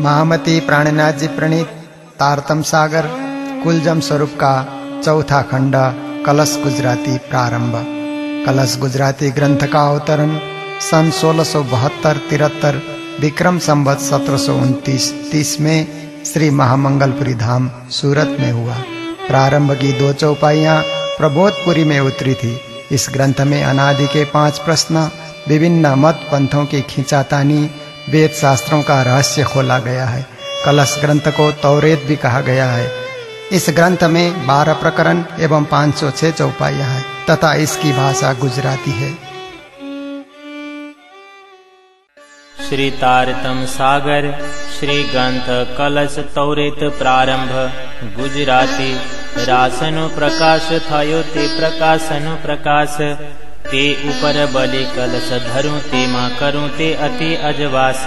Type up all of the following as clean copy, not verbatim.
महामती प्राणनाथ जी प्रणीत तारतम सागर कुलजम स्वरूप का चौथा खंड कलश गुजराती प्रारंभ। कलश गुजराती ग्रंथ का अवतरण सन 1672-73 विक्रम संवत 1729-30 में श्री महामंगलपुरी धाम सूरत में हुआ। प्रारंभ की 2 चौपाइयाँ प्रबोधपुरी में उतरी थी। इस ग्रंथ में अनादि के 5 प्रश्न, विभिन्न मत पंथों की खींचातानी, वेद शास्त्रों का रहस्य खोला गया है। कलश ग्रंथ को तौरेत भी कहा गया है। इस ग्रंथ में 12 प्रकरण एवं 506 चौपाइयाँ हैं तथा इसकी भाषा गुजराती है। श्री तारतम सागर श्री ग्रंथ कलश तौरेत प्रारंभ गुजराती। रासनु प्रकाश थयो ते प्रकाशनु प्रकाश, ते ऊपर बले कलश धरूं ते मां करूं ते अति अजवास।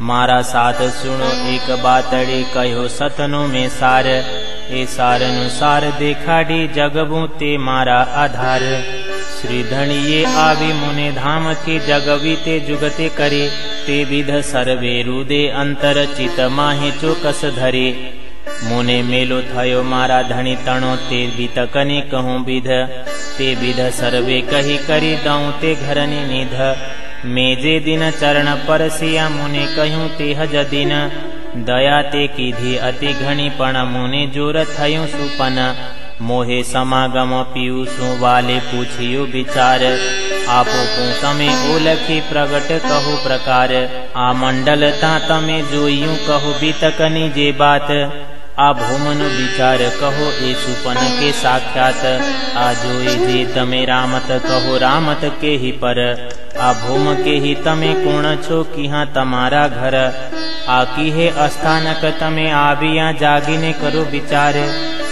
मारा साथ सुनो एक बातड़ी, कहो सतनो में सार, ए सारनुसार देखाड़ी जगबू ते मारा आधार। श्री धनिये आवी मुने धाम के जगवी ते जुगते करे, ते विध सर्वे रुदे अंतर चित माहे चोकस धरे। मुने मेलो थयो मारा धनी तणो, ते बीतकने कहूँ विध, ते विध सर्वे कही करी दऊं ते घरनी निध। मेजे दिन चरण परसिया मुने कहूँ ते हज दिन, दया ते कीधी अति घनी पण मुने जोर थयूं सुपन। मोहे समागम पीयूसु वाले पूछियो विचार, आपो पूसमे ओलखी प्रगट कहो प्रकार। आ मंडल ता तमे जोइयूं कहो बीतकनी जे बात, आ भूमन विचार कहो ए सुपन के साक्षात। आ जोई जे तमे रामत कहो रामत के ही पर, आ भूम के ही तमे कोण छो किहाँ तमारा घर। आ की है अस्थानक तमे आविया जागीने करो विचार।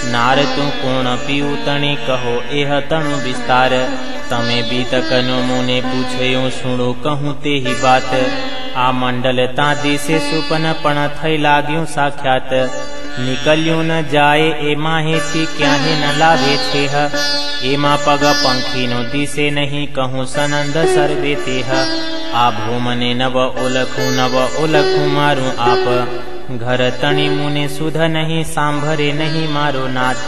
नार तू कोण पीऊ तणी कहो एह तणु विस्तार। तमे बीतकनो मुने पूछयो सुनो कहूँ ते ही बात। आ मंडल ता दिसे सुपन पण थई लाग्यूं साक्षात। निकल्यूं न जाए एमा हेथी क्याहे न लाभे छेह, एमा पग पंखी नो दिसे नहीं कहूँ सनंद सर्वे तेह। आ भूमने नव ओलखू मारू आप, घर तणी मुने सुध नहीं सांभरे नहीं मारो नाथ।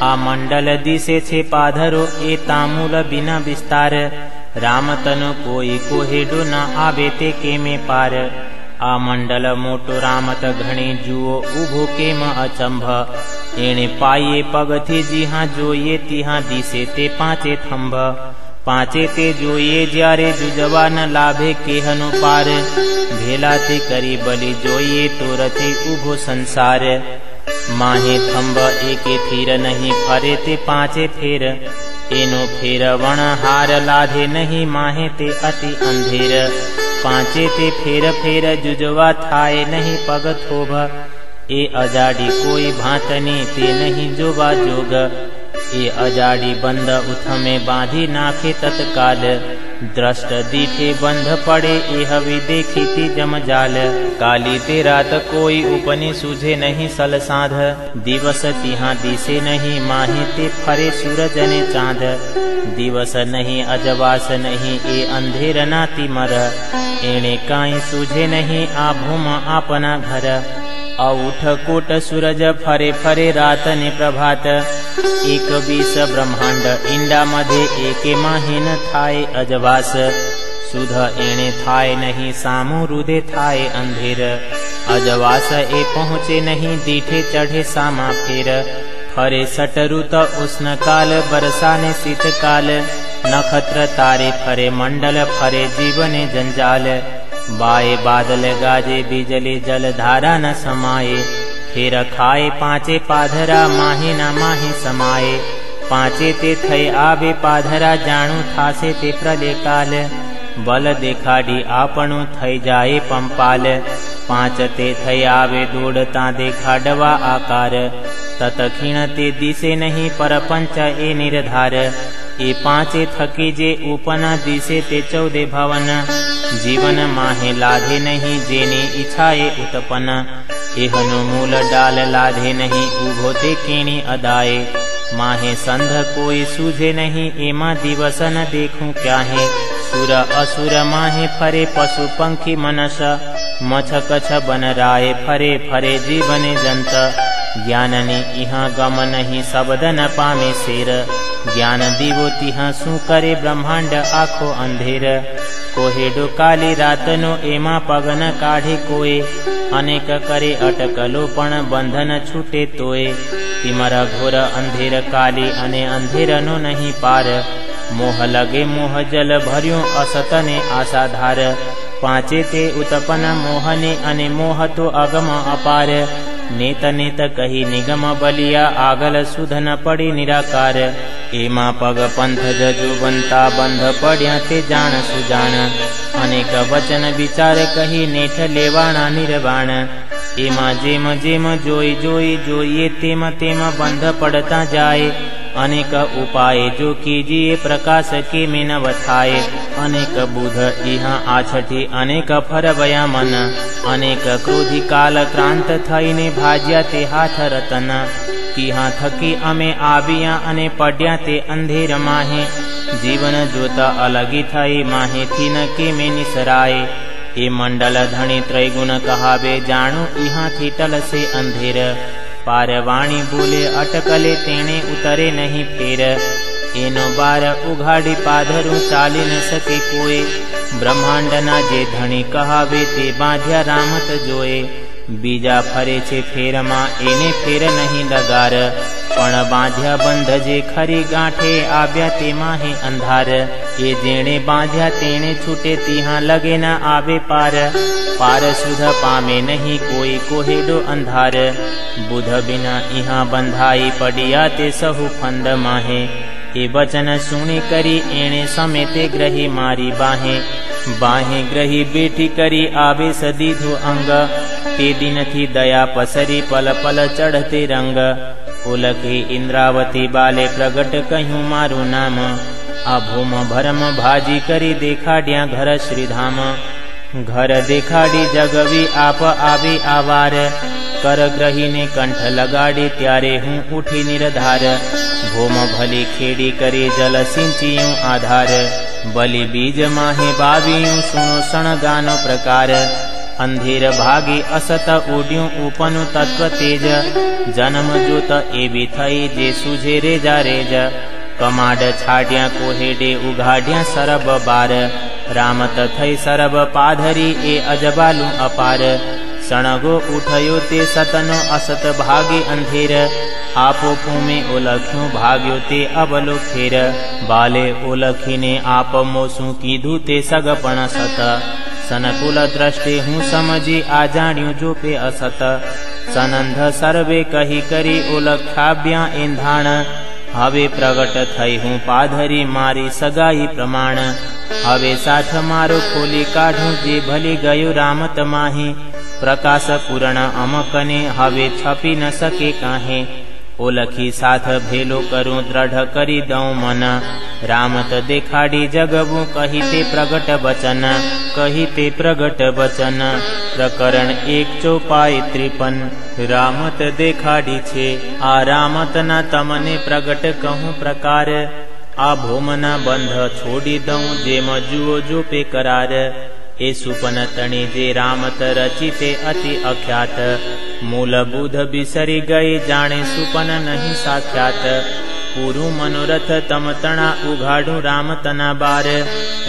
आ मंडल दिसे छे पाधरो ए तामूल बिना विस्तार, राम तनु कोई कोहेडो न आवे ते के में पार। आ मंडल मोटो रामत घणी जुओ उभो केम अचंभ, एणे पाये पगथी जिहाँ जोये तिहाँ दिसे ते 5 थंभ। 5 ते जोये ज्यारे जुजवा न लाभे केहनो पार, भेला ते करी बलि जोये तो रथे उभो संसार। माहे थंभ एके थीर नहीं फरे ते 5 फेर, एनो फेर वण हार लाधे नहीं माहे ते अति अंधेर। 5 ते फेर फेर जुजवा थाए नहीं पग थोभ, ए अजाडी कोई भातनी ते नहीं जोवा जोग। ए अजाडी बंद उथमे बांधी नाखे तत्काल, दृष्ट दीठे बंध पड़े एह देखी ती जमजाल। काली ते रात कोई उपनि सूझे नहीं सल साध, दिवस तिहाँ दिसे नहीं माहे ते फरे सूरज ने चांद। दिवस नहीं अजवास नहीं ए अंधेर नाती मर, एणे काई सूझे नहीं आ भूम आपना घर। औठ कोट सूरज फरे फरे रात ने प्रभात, 21 ब्रह्मांड इंडा मधे एके माहिन थाए अजवास। सुध एणे थाए नहीं सामू रुदे थाए अंधेर, अजवास ए पहुँचे नहीं दीठे चढ़े सामा फेर। फरे सटरुत उष्ण काल बरसा ने शीत काल, नक्षत्र तारे फरे मंडल फरे जीवने जंजाल। बाए बादल गाजे बिजली जल धारा न समाये, फेर खाए 5 पाधरा माहे न माहे समाये। 5 ते थई आवे पाधरा जाणू थासे ते प्रलय काल, बल देखाडी आपणु थई जाए पंपाल। 5 ते थई आवे दौड़ता देखाडवा आकार, तत क्षीण ते दिसे नहीं परपंच ए निर्धार। ए 5 थकी जे उपना दिसे ते 14 भवन, जीवन माहे लाधे नहीं जेनी इच्छाए उत्पन। एहनु मूल डाल लाधे नहीं उभो ते केणी अदाए, माहे संध कोई सूझे नहीं एमा दिवस न देखूं क्याहे। सुर असुर माहे फरे पशु पंखी मनस, मछ कछ बन राय फरे फरे जीवन जंत ज्ञाननी इहाँ गम नहीं शब्द न पामे शेर ज्ञान दीवो तिहाँ सु करे ब्रह्मांड आखो अंधेर कोहेडो काली रातनो एमा पगन काढ़े कोए अनेक करे अटकलो पण बंधन छूटे तोए तिमरा घोर अंधेर काली अने अंधेरनो नहीं पार मोह लगे मोह जल भर्यो असतने आसाधार पांचे ते उत्पन्न मोहने अने मोह तो अगम अपार नेत नेत कही निगम बलिया आगल सुध न पड़ी निराकार एमा पग पंथ जजु बनता बंध पड्या ते जान सुजान अनेक वचन विचार कही नेठ लेवाणा निर्वाण एमा जेम जेम जोई जोई जोइए तेम तेम बंध पड़ता जाए अनेक उपाय जो कीजिए प्रकाश के में न वथाए अनेक बुध इहाँ आछठी अनेक फरवया मन अनेक क्रोधी काल क्रांत थईने भाज्या ते हाथ रतन तिहाँ थकी अमे आविया अने पड्या ते अंधेर माहे जीवन जोता अलगी थई माहे थी न के में निसराए ए मंडल धनी त्रैगुण कहावे जाणु इहाँ थी टल से अंधेर पारवाणी बोले अटकले तेने उतरे नहीं फेर एनो बार उघाड़ी पाधरू चाली न सके कोए ब्रह्मांड ना जे धनी कहावे ते बांध्या रामत जोए बीजा फरे छे फेर मां एने फेर नहीं लगार पण बांध्या बंध जे खरी गांठे आव्या ते माहे अंधार ए जेणे बांध्या तेने छूटे तिहाँ लगे न आवे पार पार सुध पामे नहीं कोई कोहेडो अंधार बुध बिना इहाँ बंधाई पडिया ते सहु फंद माहे ए वचन सुनी करी एणे समेते ग्रही मारी बाहे बाहे ग्रही बेठी करी आवे सदीधो अंग ते दिन थी दया पसरी पल पल चढ़ते रंग उलखी इंद्रावती बाले प्रगट कहूँ मारू नाम अभूम भरम भाजी करी देखाड्या घर श्रीधाम घर देखाड़ी जगवी आप आवे आवार कर ग्रही ने कंठ लगाड़ी त्यारे हूँ उठी निरधार भूम भली खेड़ी करे जल सिंचियूं आधार बलि बीज माहे बावियूं सुनो सण गानो प्रकार अंधेर भागी असत उड्यूं उपनु तत्व तेज जन्म जोत एवी थई जे सुझे रेजा रेज कमाड छाड्या कोहेडे उघाड्या सरब बार रामत थई सरब पाधरी ए अजबालू अपार सणगो उठयो ते सतनो असत भागी अंधेर आपो फूमे ओलख्यूं भाग्यो ते अबलो फेर बाले ओलखीने आप मोसू कीधु ते सगपण सत सनकुल दृष्टि हूँ समझी आ जाण्यू जो पे असत सनंध सर्वे कही करी ओलख्याभ्या एंधाण हवे प्रगट थई हूँ पाधरी मारी सगाई प्रमाण हवे साथ मारो खोली काढूं जे भली गयो रामत माही प्रकाश पूर्ण अमकने हवे छपी न सके काहे ओलखी साथ भेलो करूं दृढ़ करी दऊं मन रामत देखाड़ी जगबू कहिते प्रगट वचन कहिते प्रगट वचन प्रकरण 1:53 रामत देखाड़ी छे आ रामत न तमने प्रगट कहूं प्रकार आ भूम न बंध छोड़ी दऊं जेम जुओ जो पे करार ए सुपन तणी जे रामत रचिते अति अख्यात मूल बुध बिसरी गए जाने सुपन नहीं साख्यात पूरु मनोरथ तम तना उघाड़ू राम तना बार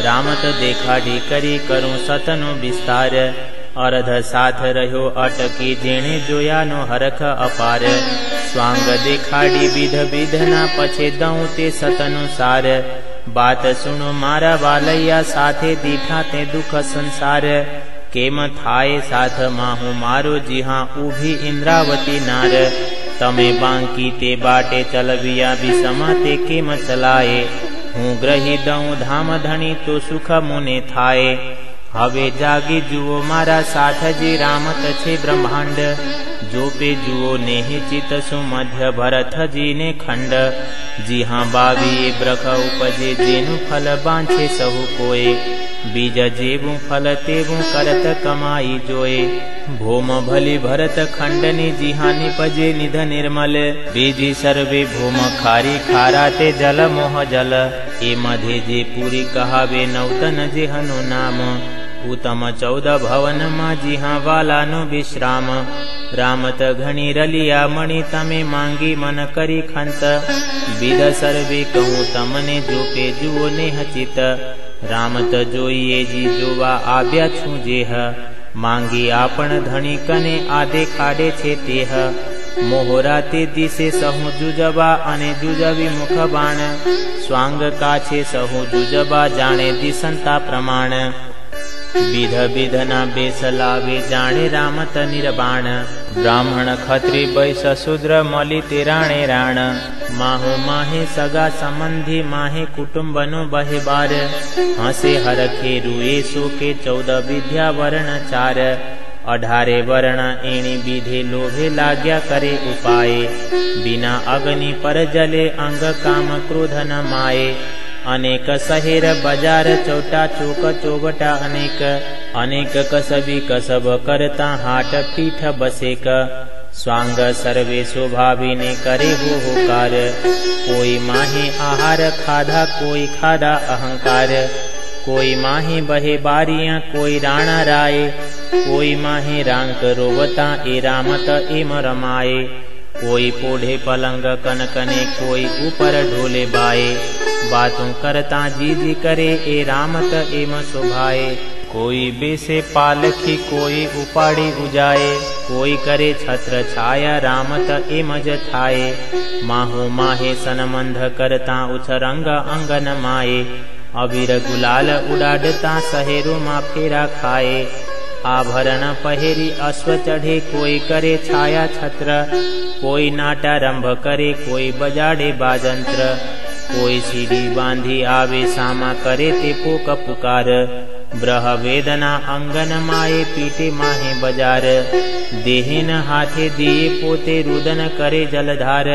रामत देखाड़ी करी करूं सतनो विस्तार अर्ध साथ रह्यो अटकी जेने जोया नो हरख अपार स्वांग देखाड़ी विध विधना पछे दऊं ते सतनो सार बात सुनो मारा वालैया साथे दीठा ते दुख संसार केम थाए साथ माहू मारो जिहा उभी इंद्रावती नार तमे बांकी ते बाटे चलविया विषमा ते केम चलाए हूँ ग्रही दऊं धाम धनी तो सुख मुने थाए हवे जागी जुओ मारा साथ जी रामत छे ब्रह्मांड जो पे जुओ नेहि चित सुमध्य भरत जी ने खंड जी हाँ बावी ब्रख उपजे जेनु फल बांछे सहु कोए बीज जेबू फल तेबू करत कमाई जोए भूम भली भरत खंडनी जिहा निपजे निध निर्मल बीजी सर्वे भूम खारी खाराते जल मोह जल ए मधे जे पूरी कहावे नौतन जेहनु नाम उत्तम 14 भवन मां जिहा वालानो विश्राम। रामत घणी रलिया मणि तमे मांगी मन करी खंत। विध सर्वे कहूँ तमने जोपे जुओ नेह चित। रामत जोईए जी जोवा आव्या छू जेह। मांगी आपण धणी कने आदे खाडे छे तेह। मोहरा ते दिसे सहु जुजबा अने जुजबी मुख बाण। स्वांग काछे सहु जुजबा जाने दिसंता प्रमाण। विध विधना बेस लावे जाने रामत निर्बाण। ब्राह्मण खत्री वैश्य शूद्र मली तेराणे राण। माहु माहे सगा संबंधी माहे कुटुंबनो बहे बार। हसे हरखे रुए सोके 14 विद्या वर्ण 4। 18 वर्ण एणी विधे लोभे लाग्या करे उपाय। बिना अग्नि पर जले अंग काम क्रोध न माये। अनेक सहेर बजार चौटा चौक चौबटा अनेक। अनेक कसबी कसब करता हाट पीठ बसेक। स्वांग सर्वे स्वभावी ने करे हो होकार। कोई माहे आहार खाधा कोई खाधा अहंकार। कोई माहे बहे बारियां कोई राणा राय। कोई माहे रांक रोवता ए रामत एम रमाए। कोई पोढ़े पलंग कनकने कोई ऊपर ढोले बाए। बातों करता जी करे ए रामत एम शोभाए। कोई बेसे पालखी कोई उपाड़ी उजाए। कोई करे छत्र छाया रामत एमज थाए। माहो माहे सनमंध करता उछरंग अंगन माए। अबीर गुलाल उड़ाडता सहेरो मा फेरा खाए। आभरण पहेरी अश्व चढ़े कोई करे छाया छत्र। कोई नाटारंभ करे कोई बजाड़े बाजंत्र। कोई सीढ़ी बांधी आवे सामा करे ते पोक पुकार। ब्रह वेदना अंगन माए पीटे माहे बजार। देहिन हाथे दिए पोते रुदन करे जलधार।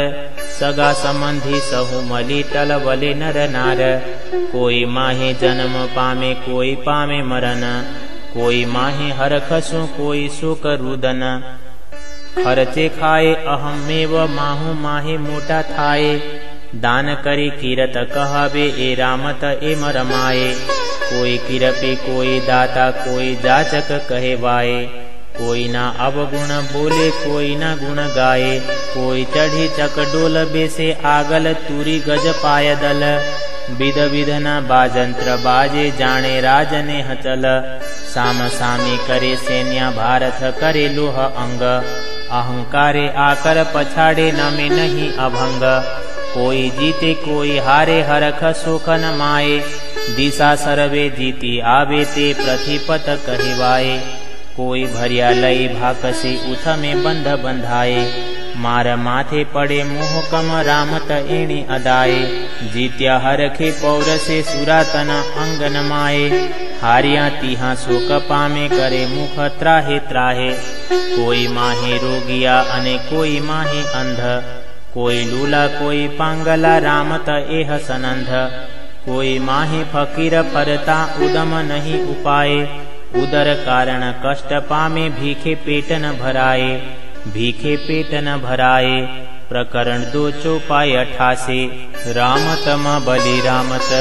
सगा संबंधी सहु मली टल वले नर नार। कोई माहे जन्म पामे कोई पामे मरन। कोई माहे हरखसु कोई शोक रुदन। खर्चे खाए अहमेव माहु माहे मोटा थाए। दान करी कीरत कहवे ए रामत एम रमाए। कोई किरपे कोई दाता कोई जाचक कहवाए। कोई ना अवगुण बोले कोई ना गुण गाए। कोई चढ़ी चकडोल बेसे आगल तुरी गज पायदल। विध विधना बाजंत्र बाजे जाने राजने हचल। साम सामी करे सैन्या भारत करे लोह अंग। अहंकारे आकर पछाड़े नमे नहीं अभंग। कोई जीते कोई हारे हरख सुख न माए। दिशा सर्वे जीती आवे ते प्रतिपत कहवाए। कोई भरिया लई भाकसी उठ में बंध बंधाए। मार माथे पड़े मोह कम रामत एणी अदाए। जीत्या हरखे पौरसे सुरातन अंग न माए। हारिया तिहा शोक पामे करे मुख त्राहे त्राहे। कोई माहे रोगिया अने कोई माहे अंध। कोई लूला कोई पांगला रामत एह सनंध। कोई माहे फकीर फरता उदम नहीं उपाए। उदर कारण कष्ट पामे भीखे पेट न भराए। भीखे पेट न भराए। प्रकरण 2 चौपाई 88। रामत म बलि रामत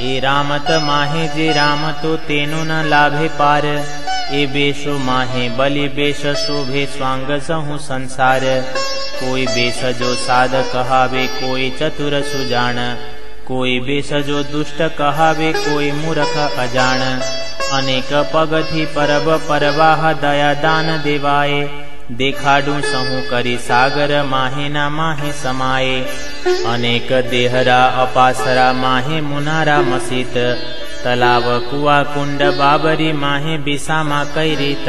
ए रामत माहे जे रामतो तेनो न लाभे पार। ए बेशो माहे बलि बेश शोभे स्वांग सहु संसार। कोई बेश जो साध कहावे कोई चतुर सुजान। कोई बेश जो दुष्ट कहावे कोई मूर्ख अजान। अनेक पगथी परब परवाह दया दान देवाए। देखाडू सहु करी सागर माहे ना माहे समाये। अनेक देहरा अपासरा माहे मुनारा मसीत। तलाव कुआ कुंड बाबरी माहे बिसामा कई रीत।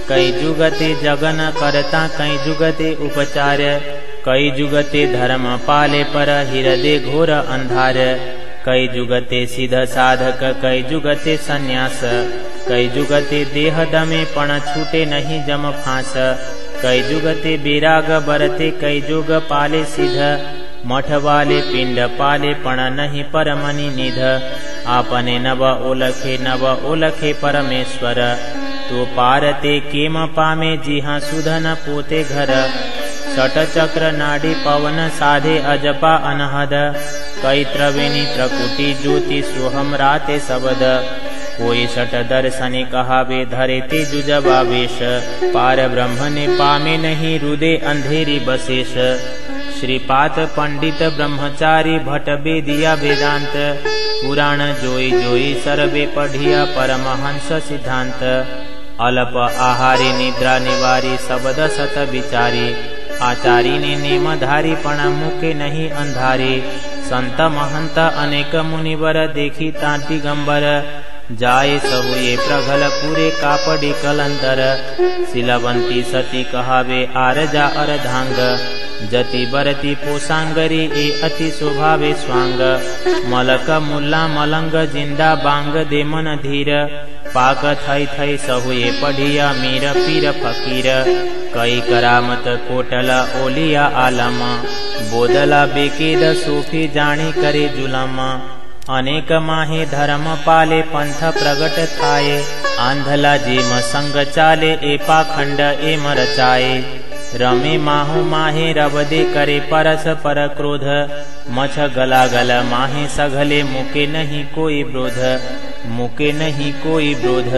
कई जुगते जगन करता कई जुगते उपचार। कई जुगते धर्म पाले पर हृदय घोर अंधार। कई जुगते सिद्ध साधक कई जुगते संन्यास। कई जुगते देह दमे पण छूटे नहीं जम फांस। कई जुगते बिराग बरते कई जुग पाले सिद्ध। मठ वाले पिंड पाले पण नहीं परमनि निध। आपने नव ओलखे परमेश्वर। तो पारते केम पामे जिहा सुधन पोते घर। षट चक्र नाडी पवन साधे अजपा अनहद। कई त्रिवेणी त्रिकुटी ज्योति सोहम राते सबद। कोई सट दर्शने कहावे धरे ते जुजबावेश। पार ब्रह्म ने पामे नहीं हृदय अंधेरी बसेश। श्रीपाद पंडित ब्रह्मचारी भट्ट बेदिया वेदांत। पुराण जोई जोई सर्वे पढ़िया परमहंस सिद्धांत। अल्प आहारी निद्रा निवारी शब्द सत विचारी। आचारी ने नेम धारी पण मुके नहीं अंधारी। संत महंत अनेक मुनिवर देखी तांति गंबर। जाए सहु ये प्रगल पूरे कापड़ी कलंदर। सिलवंती सती कहावे आरजा अर्धांग। जति बरती पोसांगरी ए अति स्वभावे स्वांग। मलक मुल्ला मलंग जिंदा बांग दे मन धीर। पाक थई थई सहुए पढ़िया मीर पीर फकीर। कई करामत कोटल ओलिया आलम। बोदला बेकेद सूफी जानी करे जुलम। अनेक माहे धर्म पाले पंथ प्रगट थाए। आंधला जेम संग चाले ए पाखंड ए मरचाए। रमे माहु माहे रवदे करे परस पर क्रोध। मछ गला गल माहे सघले मुके नहीं कोई ब्रोध। मुके नहीं कोई ब्रोध।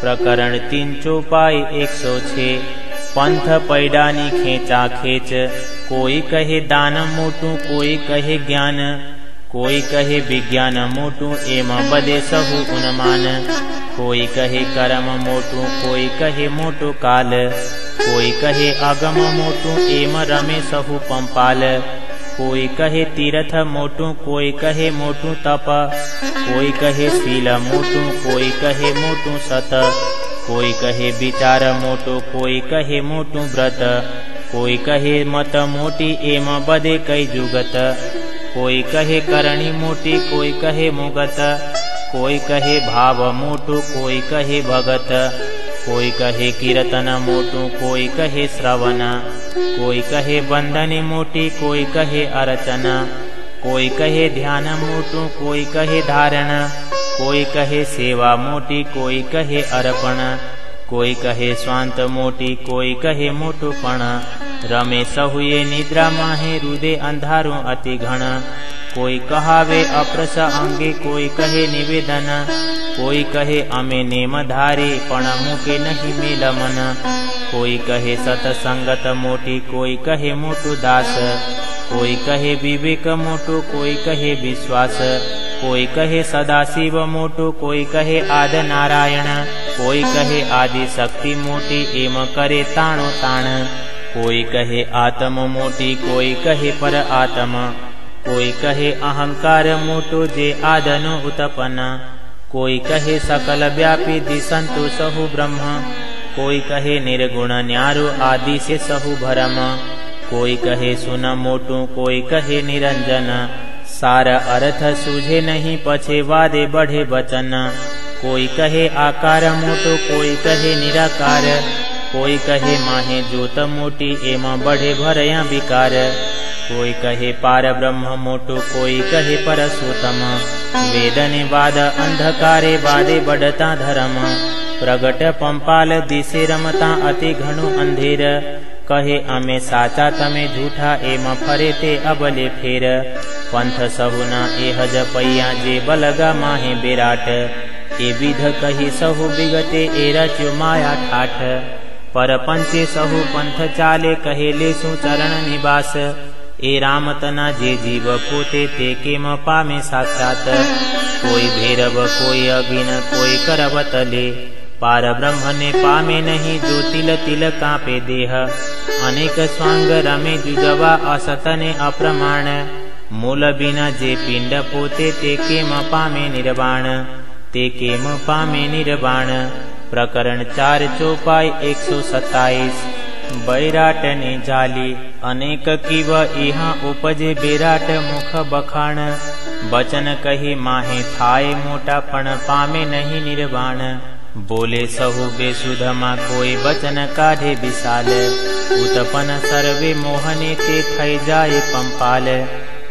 प्रकरण 3 चौपाई 106। पंथ पैडानी खेचा खेच। कोई कहे दान मोटू कोई कहे ज्ञान। कोई कहे विज्ञान मोटू एम बदे सहु उन्मान। कोई कहे कर्म मोटू कोई कहे मोटू काल। कोई कहे अगम मोटू एम रमे सहु पंपाल। कोई कहे तीर्थ मोटू कोई कहे मोटू तप। कोई कहे शील मोटू कोई कहे मोटू सत। कोई कहे विचार मोटू कोई कहे मोटू व्रत। कोई कहे मत मोटी एम बदे कई जुगत। कोई कहे करणी मोटी कोई कहे मुगत। कोई कहे भाव मोटू कोई कहे भगत। कोई कहे कीर्तन मोटू कोई कहे श्रवण। कोई कहे बंधनी मोटी कोई कहे अर्चना। कोई कहे ध्यान मोटू कोई कहे धारण। कोई कहे सेवा मोटी कोई कहे अर्पण। कोई कहे स्वांत मोटी कोई कहे मोटूपण। रमे सहुए निद्रा माहे हृदय अंधारू अति घन। कोई कहावे अप्रस अंगे कोई कहे निवेदन। कोई कहे अमे नेम धारी पण मुके नहीं मेल मन। कोई कहे सतसंगत मोटी कोई कहे मोटू दास। कोई कहे विवेक मोटू कोई कहे विश्वास। कोई कहे सदाशिव मोटू कोई कहे आद नारायण। कोई कहे आदि शक्ति मोटी एम करे ताणो ताण। कोई कहे आत्म मोटी कोई कहे पर आत्मा। कोई कहे अहंकार मोटो जे आदनो उत्पन्न। कोई कहे सकल व्यापी दिसंतु सहु ब्रह्म। कोई कहे निर्गुण न्यारो आदि से सहु भरम। कोई कहे सुन मोटू कोई कहे निरंजन। सार अर्थ सूझे नहीं पछे वादे बढ़े वचन। कोई कहे आकार मोटो कोई कहे निराकार। कोई कहे माहे जोत मोटी एम बढ़े भरया विकार। कोई कहे पार ब्रह्म मोटो कोई कहे परसोत्तम। वेदने वाद अंधकारे वादे बढ़ता धर्म। प्रगट पंपाल दिसे रमता अति घणु अंधेर। कहे अमे साचा तमे झूठा एम फरे ते अबले फेर। पंथ सहुना एहज पैया जे बलगा माहे बेराट। ए विध कही सहु विगते ए रच्यो माया ठाठ। पर पंचे सहु पंथ चाले कहे लेसु चरण निवास। ए राम तना जे जीव पोते ते केम पामे साक्षात। कोई भैरव कोई अगिन कोई करवतले। पार ब्रह्म ने पामे नहीं जो तिल तिल कांपे देह। अनेक स्वांग रमे जुजवा असतने अप्रमाण। मूल बिना जे पिंड पोते ते केम पामे निर्वाण। ते केम पामे निर्वाण। प्रकरण 4 चौपाई 127। बैराट ने जाली अनेक कीव इहा उपजे बेराट मुख बखाण। बचन कही माहे थाए मोटा पण पामे नहीं निर्वाण। बोले सहु बेसुधमा कोई बचन काढ़े विशाल। उत्पन्न सर्वे मोहने ते थई जाए पंपाल।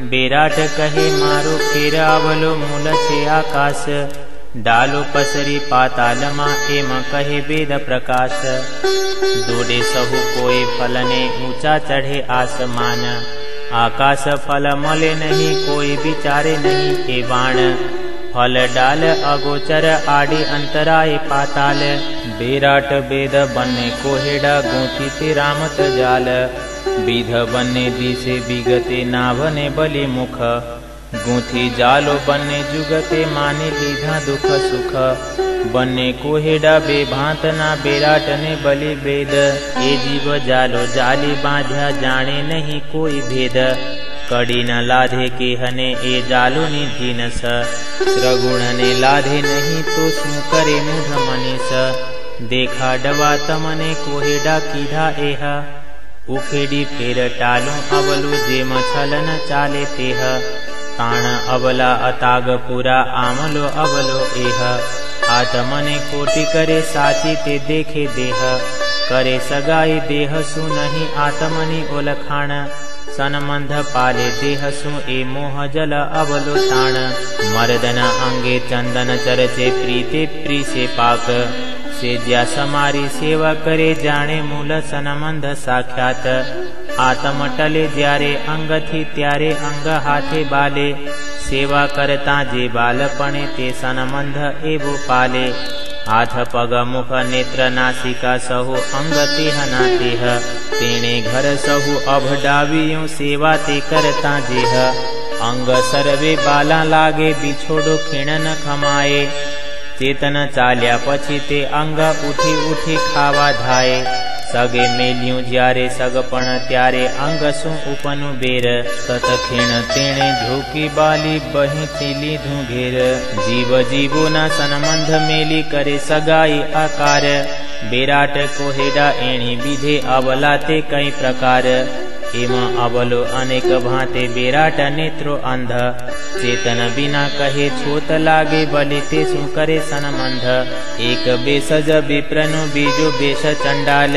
बेराट कहे मारो फेर आवलो मूल छे आकाश। डालो पसरी पाताल मा एम कहे वेद प्रकाश। दोडे सहु कोई फलने ऊंचा चढ़े आसमान। आकाश फल मले नहीं कोई विचारे नहीं के बाण। फल डाल अगोचर आड़ी अंतराय पाताल। बेराट बेद बन्ने कोहेडा गूंथी ते रामत जाल। विध बन्ने दिसे विगते नाभने बलि मुख। गूंथी जालो बन्ने जुगते माने लीधा दुख सुख। बन्ने कोहेडा बेभांत ना बेराट ने बलि बेद। ए जीव जालो जाली बांध्या जाने नहीं कोई भेद। कड़ी न लाधे के हने ए जालो निधि न स। श्रगुण ने लाधे नहीं तो सु करे मुढ़ मनीष। देखा डवा तमने कोहेडा कीधा एह। उखेडी फेर टालू अवलु जेम छलन चाले तेह। ताण अवला अताग पुरा आमलो अवलो एह। आत्मने कोटि करे साची ते देखे देह। करे सगाई देह सु नहीं आत्मनि ओलखाण। सनमंध पाले देह सु ए मोह जल अवलो ताण। मर्दन अंगे चंदन चरचे प्रीते प्री से पाक। सेज्या समारी सेवा करे जाने मूल सनमंध साख्यात। आत्म टले ज्यारे अंग थी त्यारे अंग हाथे बाले। सेवा करता जे बालपणे ते सनमंध एवो पाले। हाथ पग मुख नेत्र नासिका सहु अंग तेह ना तेह। तेणे घर सहु अभडावियों सेवा ते करता जेह। अंग सर्वे बाला लागे बिछोड़ो खीण न खमाए। चेतन चाल्या पछी ते अंग उठी उठी खावा धाए। सगे मेल्यूं ज्यारे सगपण त्यारे अंग सु उपनु बेर। तत खीण तेणे झोकी बाली बही थीली धूघेर। जीव जीवो न सनमंध मेली करे सगाई आकार। बेराट कोहेडा एणी विधे अवलाते कई प्रकार। एम अवलो अनेक भांते बेराट नेत्रो अंध। चेतन बिना कहे छोत लागे बलि ते सु करे सनमंध। एक बेसज विप्रनु बीजो बेश चंडाल।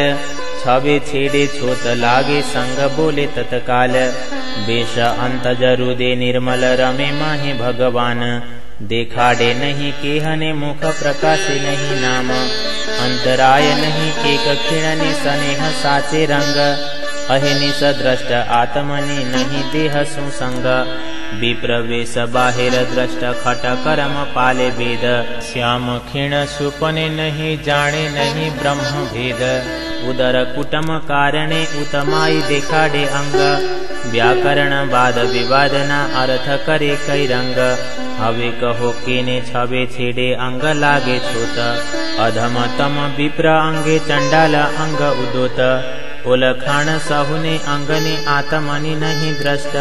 छवे छेड़े छोत लागे संग बोले तत्काल। बेश अंत जरुदे निर्मल रमे माहे भगवान। देखाड़े नहीं केहने मुख प्रकाशे नहीं नाम। अंतराय नहीं एक खिणनि स्नेह साचे रंग। अहिनिस दृष्ट आत्मनि नहीं देह सुसंग। विप्रवेश बाहिर दृष्ट खट करम पाले वेद। श्याम खीण सुपने नहीं जाने नहीं ब्रह्म भेद। उदर कुटम कारणे उतमाई देखाडे अंग। व्याकरण वाद विवाद ना अर्थ करे कई रंग। हवे कहो केने छवे छेड़े अंग लागे छोत। अधम तम विप्र अंगे चंडाल अंग उदोत। ओलखाण सहुने अंगने आत्मनि नहीं दृष्ट।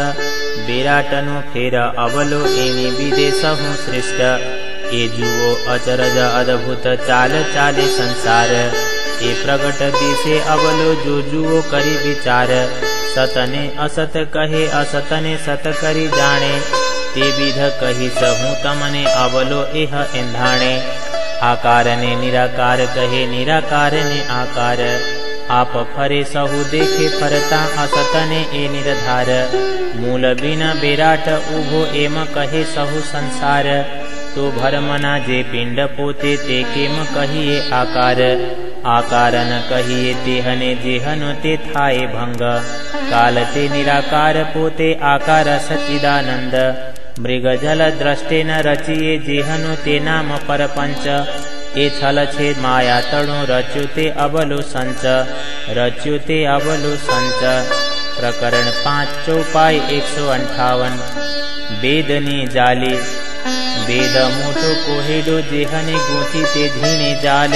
बेराटनु फेर अवलो एनी विदे सहु श्रेष्ठ। ए जुओ अचरज अद्भुत चाल चाले संसार। ए प्रगट दिसे अवलो जो जुओ करी विचार। सतने असत कहे असतने सत करी जाने। ते विध कही सहु तमने अवलो एह एंधाणे। आकार ने निराकार कहे निराकार ने आकार। आप फरे सहु देखे फरता असतने ए निर्धार। मूल बिना बेराट उभो एम कहे सहु संसार। तो भरमना जे पिंड पोते ते केम कहिए आकार। आकार न कहिए तेहने जेहन ते थाए भंग। काल ते निराकार पोते आकार सच्चिदानंद। मृग जल दृष्टे न रचिए जेहनु ते नाम परपंच। ए छल छे माया तणु रच्युते अवलु संच। रच्युते अवलु संच। प्रकरण 5 चौपाई 158। वेदनी जाली। वेद मोटो कोहेडो जेहने गूंथी ते धीणे जाल।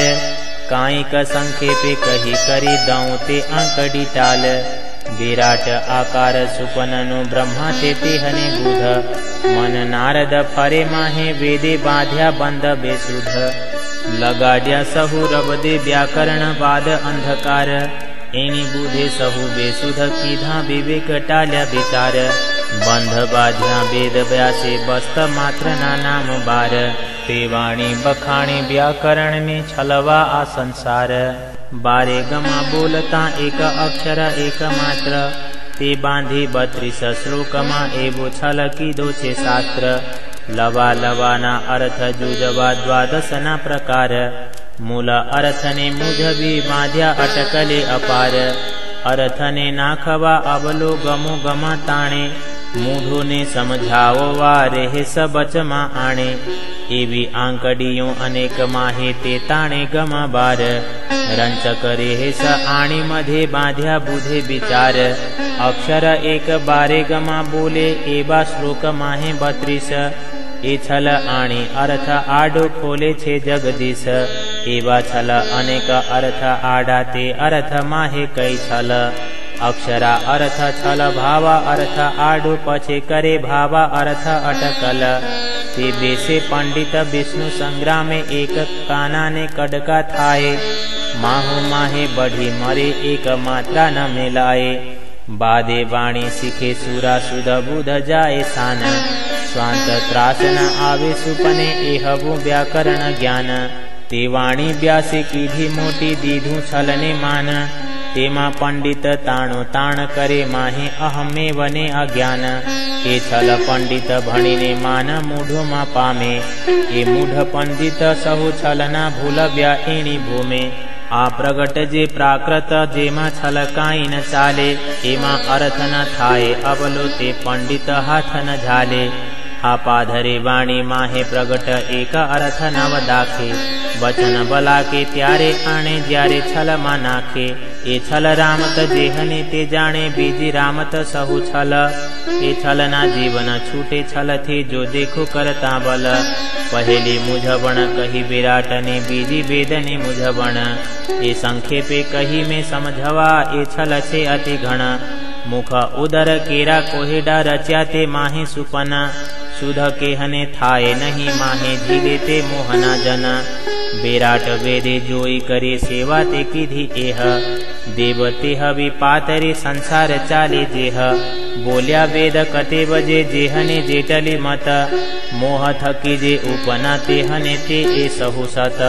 कायिक संक्षेपे कही करी दऊं ते अंकड़ी टाल। विराट आकार सुपननु ब्रह्मा ते तेहने बुध। मन नारद फरे माहे वेदे बाध्या बंद बेसुध। लगाड्या सहु रबदे व्याकरण वाद अंधकार। एनी बुधे सहु बेसुध कीधा विवेक टाल्या विचार। बंध बाध्या वेद व्यासे बस्त मात्र ना नाम बार। ते वाणी बखाणी व्याकरण ने छलवा आ संसार। बारे गमा बोलता एक अक्षर एक मात्र। ते बांधी 32 श्लोकमा एवो छल कीधो छे शास्त्र। लवा लवाना अर्थ जुजवा 12 ना प्रकार। मूल अर्थ ने मुझवी बांध्या अटकले अपार। अर्थ ने नाखवा अवलो गमो गमा ताणे। मूढ़ो ने समझाओ वा रेह सबच मा आणे। एवी आंकड़ियों अनेक माहे ते ताणे गमा बार रंच करे हे स आणी मधे बांध्या बुधे विचार अक्षर एक बारे गमा बोले एवा श्लोक माहे 32 ए छल आणी अर्थ आडो खोले छे जगदीश एवा छल अनेक अर्थ आडा ते अर्थ माहे कई छल अक्षरा अर्थ छल भावा अर्थ आडो पछे करे भावा अर्थ अटकल ते बेसे पंडित विष्णु संग्रामे एक काना ने कड़का थाए माहु माहे बढ़ी मरे एक मात्रा न मिलाए बादे वाणी सीखे सूरा सुध बुध जाए सान स्वांत त्रास न आवे सुपने एहवु व्याकरण ज्ञान ते वाणी व्यासे कीधी मोटी दीधु छलने मान तेमा पंडित ताणो ताण करे माहे अहमे वने अज्ञान ए छल पंडित भणीने मान मूढ़ो मा पामे ए मूढ़ पंडित सहु छलना भूलव्या एणी भूमे आ प्रगट जे प्राकृत जेमा छल काई न चाले एमा अर्थ न थाए अबलो ते पंडित हाथ न झाले हा पाधरे वाणी माहे प्रगट एक अर्थ नव दाखे वचन बला के त्यारे आणे ज्यारे छल मा नाखे ए छल रामत जेहने ते जाने बीजी रामत सहु छल ए छलना जीवन छूटे छल थी जो देखो करता बल पहली मुझबण कही विराट ने बीजी वेदने मुझबण ए संक्षेपे कही में समझवा ए छल छे अति घण मुख उदर केरा कोहेडा रच्या ते माहे सुपना सुध केहने थाए नहीं माहे झीले ते मोहना जना विराट वेदे जोई करे सेवा ते कीधी एह देव तेह विपातरे संसार चाले जेह बोल्या वेद कते बजे जेहने जेटली मत मोह थकी जे उपना तेहने ते ए सहु सत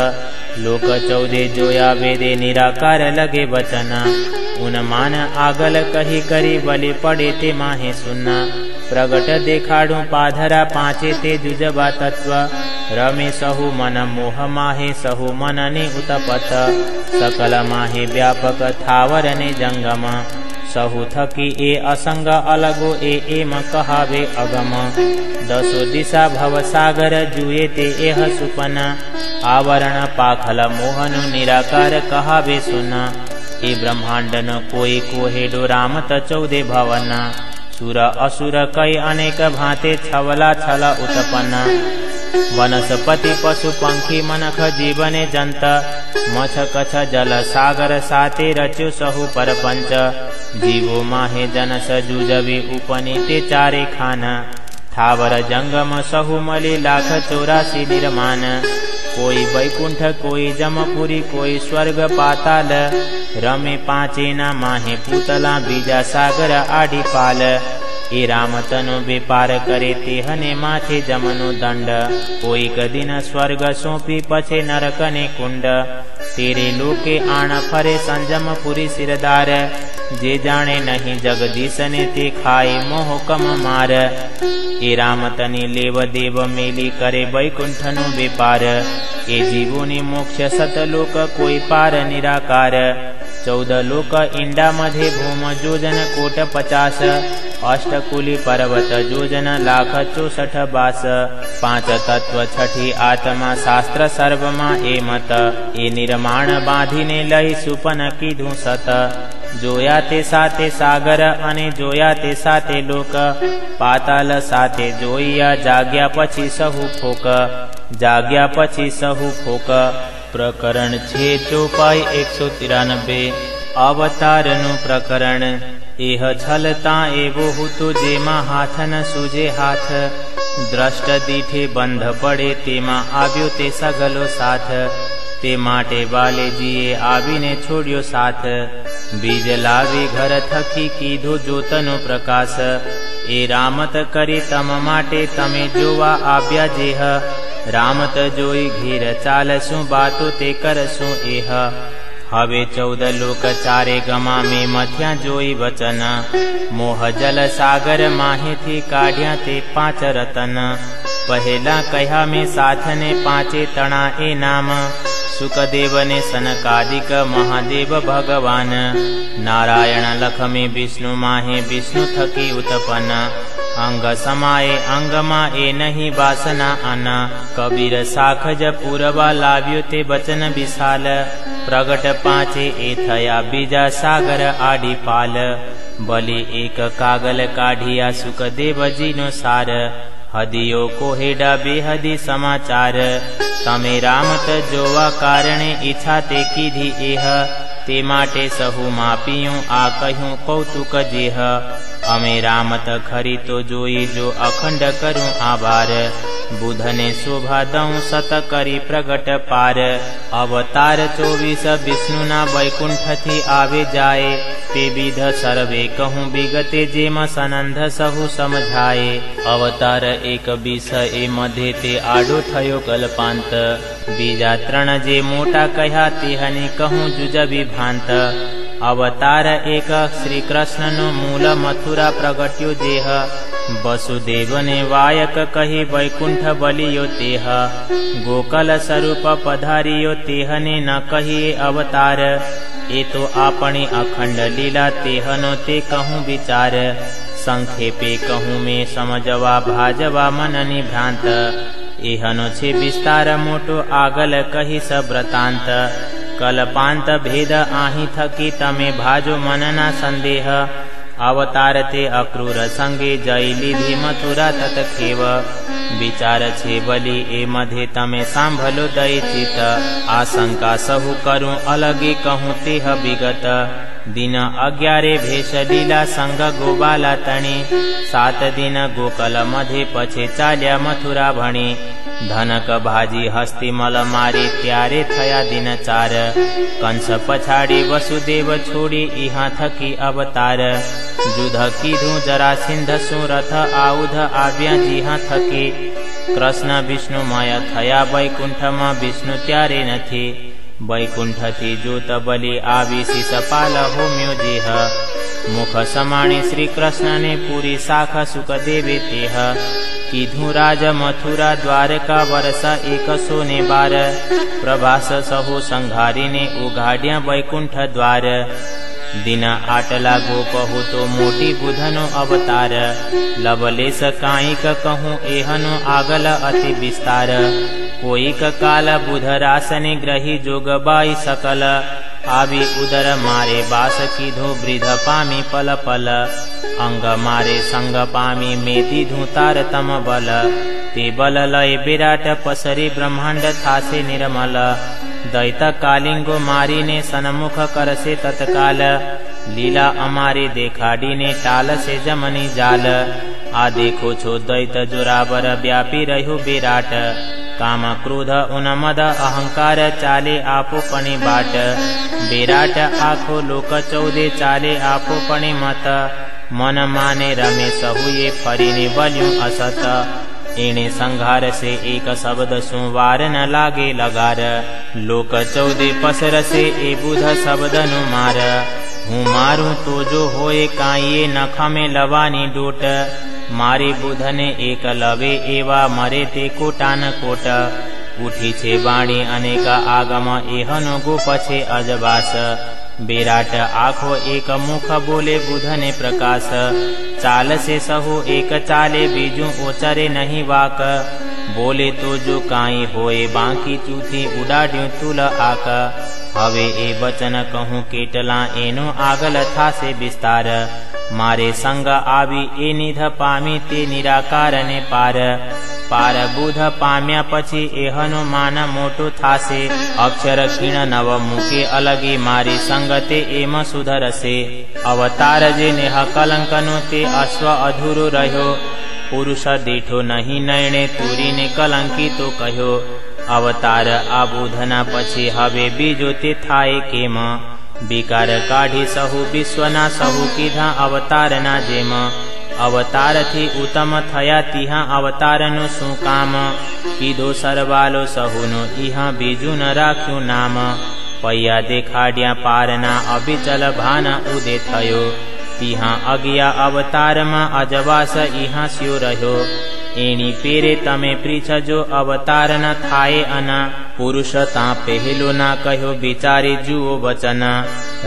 लोक चौदे जोया वेदे निराकार लगे वचन उन्मान आगल कही करी बलि पड़े ते माहे सुन्ना प्रगट देखाड़ू पाधरा पांचे ते जुजबा तत्व रमे सहु मन मोह माहे सहु मन ने उतपत सकल माहे व्यापक थावर ने जंगम सहु थकी ए असंग अलगो एम कहावे अगम दसो दिशा भव सागर जुए ते एह सुपना आवरण पाखल मोहनु निराकार कहावे सुना ए ब्रह्मांड न कोई कोहेडो रामत 14 भवना सुर असुर कई अनेक भांते छवला छल उत्पन्न वनस्पति पशु पंखी मनख जीवने जंत मछ कछ जल सागर साते रच्यो सहु परपंच जीवो माहे जनस जुजवी उपनीते चारे खाना थावर जंगम सहु मलि लाख 84 निर्माण कोई वैकुंठ कोई जमपुरी कोई स्वर्ग पाताल रमे पांचे ना माहे पूतला बीजा सागर आड़ी पाल ए राम तनु व्यापार करे तेहने माथे जमनो दंड कोई कदिन स्वर्ग सौंपी पछे नरक ने कुंड तेरे लोके आण फरे संजम पुरी सिरदार जे जाने नहीं जगदीश ने ते खाए मोह कम मार ए राम तनी लेव देव मेली करे वैकुंठनु व्यापार ए जीवो ने मोक्ष सतलोक कोई पार निराकार 14 लोक इंडा मधे भूम जोजन कोट 50 अष्टकुली पर्वत जोजन लाख 64 बास 5 तत्व छठी आत्मा शास्त्र सर्वमा ए मत ए निर्माण बांधीने लई सुपन कीधु सत जोया ते साते सागर अने जोया ते साते लोक पाताल साते जोइया जाग्या पछी सहु फोक जाग्या पछी सहु फोक प्रकरण 6 चौपाई 193 अवतारनु प्रकरण एह छलता एवो हुतो जेमा हाथ न सूजे हाथ द्रष्ट दीठे बंध पड़े तेमा आव्यो ते सगलो साथ ते माटे वाले जीए आवीने छोड़्यो साथ बीज लावी घर थकी कीधो जोतनो प्रकाश ए रामत करे तम माटे तमे जोवा आव्या जेह रामत जोई घेर चालसु बातो ते करसु एह हवे 14 लोक चारे गमा में मथ्या जोई वचन मोह जल सागर माहे थी काढ़्या ते 5 रतन पहला कह्या में साथ ने 5 तणा ए नाम सुखदेव ने सनकादिक महादेव भगवान नारायण लख में विष्णु माहे विष्णु थकी उत्पन्न अंग समाये अंगमा ए नहीं वासना आना। कबीर साखज पूरवा लाव्यो ते बचन विशाल। प्रगट पांचे ए थया बीजा सागर आडी पाल। बलि एक कागल काढ़िया सुखदेव जी नो सार। हदियो को हेडा बेहदी समाचार। तमे रामत जोवा कारणे इच्छा ते कीधी एह। ते माटे सहु मापियूं आ कहूं कौतुक जेह। अमे रामत खरी तो जोई जो अखंड करूं आभार। बुधने शोभा दऊं सत करी प्रगट पार। अवतार 24 विष्णुना वैकुंठ थी आवे जाए। ते विध सर्वे कहूं विगते जेम सनंद सहु समझाए। अवतार 21 ए मध्य ते आडो थयो कल्पांत। बीजा 3 जे मोटा कह्या तेहने कहूं जुज विभांत। अवतार 1 श्री कृष्ण नो मूल मथुरा प्रगट्यो जेह। वसुदेव ने वायक कही वैकुंठ बलियो तेह। गोकल स्वरूप पधारियो तेहने न कहिए अवतार। ए तो आपणी अखंड लीला तेहनो ते कहूं विचार। संक्षेपे कहूं में समझवा भाजवा मननी भ्रांत। एहनो छे विस्तार मोटो आगल कही सव्रतांत। कल्पांत भेद आही थकी तमे भाजो मनना संदेह। अवतार ते अक्रूर संगे जय लीधी मथुरा तत्खेव। विचार छे बलि ए मध्य तमे सांभलो दई चित। आशंका सहु करूं अलगे कहूं तेह विगत। दिन 11 भेष लीला संग गोबाला तणी। 7 दिन गोकल मध्य पछे चाल्या मथुरा भणी। धनक भाजी हस्ती मल मारी त्यारे थया दिन 4। कंस पछाड़ी वसुदेव छोड़ी इहा थकी अवतार। युद्ध कीधु जरासिंध सुरथ आउध आव्या जिहा थकी। कृष्ण विष्णुमय थया वैकुंठ में विष्णु त्यारे नथी। वैकुंठ थी जोत बलि आवी शिषपाल होम्यो जेह। मुख समाणी श्री कृष्ण ने पूरी शाख सुखदेवे तेह। कीधु राज मथुरा द्वारका वर्ष 112। प्रभास सहु संघारी ने उघाड्या वैकुंठ द्वार। दिन आटला गोप हो तो मोटी बुधनो अवतार। लवलेश काईक कहूं एहनो आगल अति विस्तार। कोईक काल बुध रासने ग्रही जोगबाई सकल। आवी उदर मारे बास कीधो वृद्ध पामी पल पल। अंग मारे संग पामी मेदी धूतार तम बल। ते बल लय विराट पसरी ब्रह्मांड थासे निर्मल। दैत कालिंगो मारी ने सन्मुख कर से तत्काल। लीला अमारी देखाड़ी ने टाल से जमनी जाल। आ देखो छो दैत जोरावर व्यापी रहो विराट। काम क्रोध उन्मद अहंकार चाले आपो पनि बाट। विराट आखो लोक 14 चाले आपो पनि मत। मन माने रमे सहुए फरीने बल्यूं असत। एने संघार से एक शब्द सुवार न लागे लगार। लोक 14 पसर से ए बुध शब्द नु मार। हूँ मारू तो जो होए काये नख में लवानी डोट। मारे बुधने एक लवे एवा मरे ते कोटान कोट। उठी छे वाणी अनेक आगम एहनो गोपछे अजबास। विराट आखो एक मुख बोले बुधने प्रकाश। चाल से सहु एक चाले बीजू ओचरे नहीं वाक। बोले तो जो काई होए बाकी चूथी उडाड्यू तुल आक। हवे ए वचन कहूं केटला एनो आगल था से विस्तार। मारे संग आवी ए निध पामी ते निराकार ने पार। पार बुध पाम्या पछी एहनो मान मोटो थासे। अक्षर क्षीण नव मुके अलगी मारी संगते एम सुधर से। अवतार जे नेह कलंकनो ते अश्व अधूरो रह्यो। पुरुष दीठो नहीं नयने तूरी ने कलंकी तो कह्यो। अवतार आबुधना पछी हवे बीजो ते थाए केम। विकार काढ़ी सहु विश्वना सहु कीधा अवतार ना जेम। अवतार थी उत्तम थया तिहा अवतार नो सु काम। कीधो सरवालो सहुनो इहा बीजू न राख्यू नाम। पैया देखाड्या पारना अबिचल भान उदे थयो। तिहा अज्ञा अवतार में अजवास इहा स्यो रह्यो। एनी पेरे तमे पृछजो अवतार न थाए अना। पुरुष ता पहलो ना कह्यो विचारे जुओ वचन।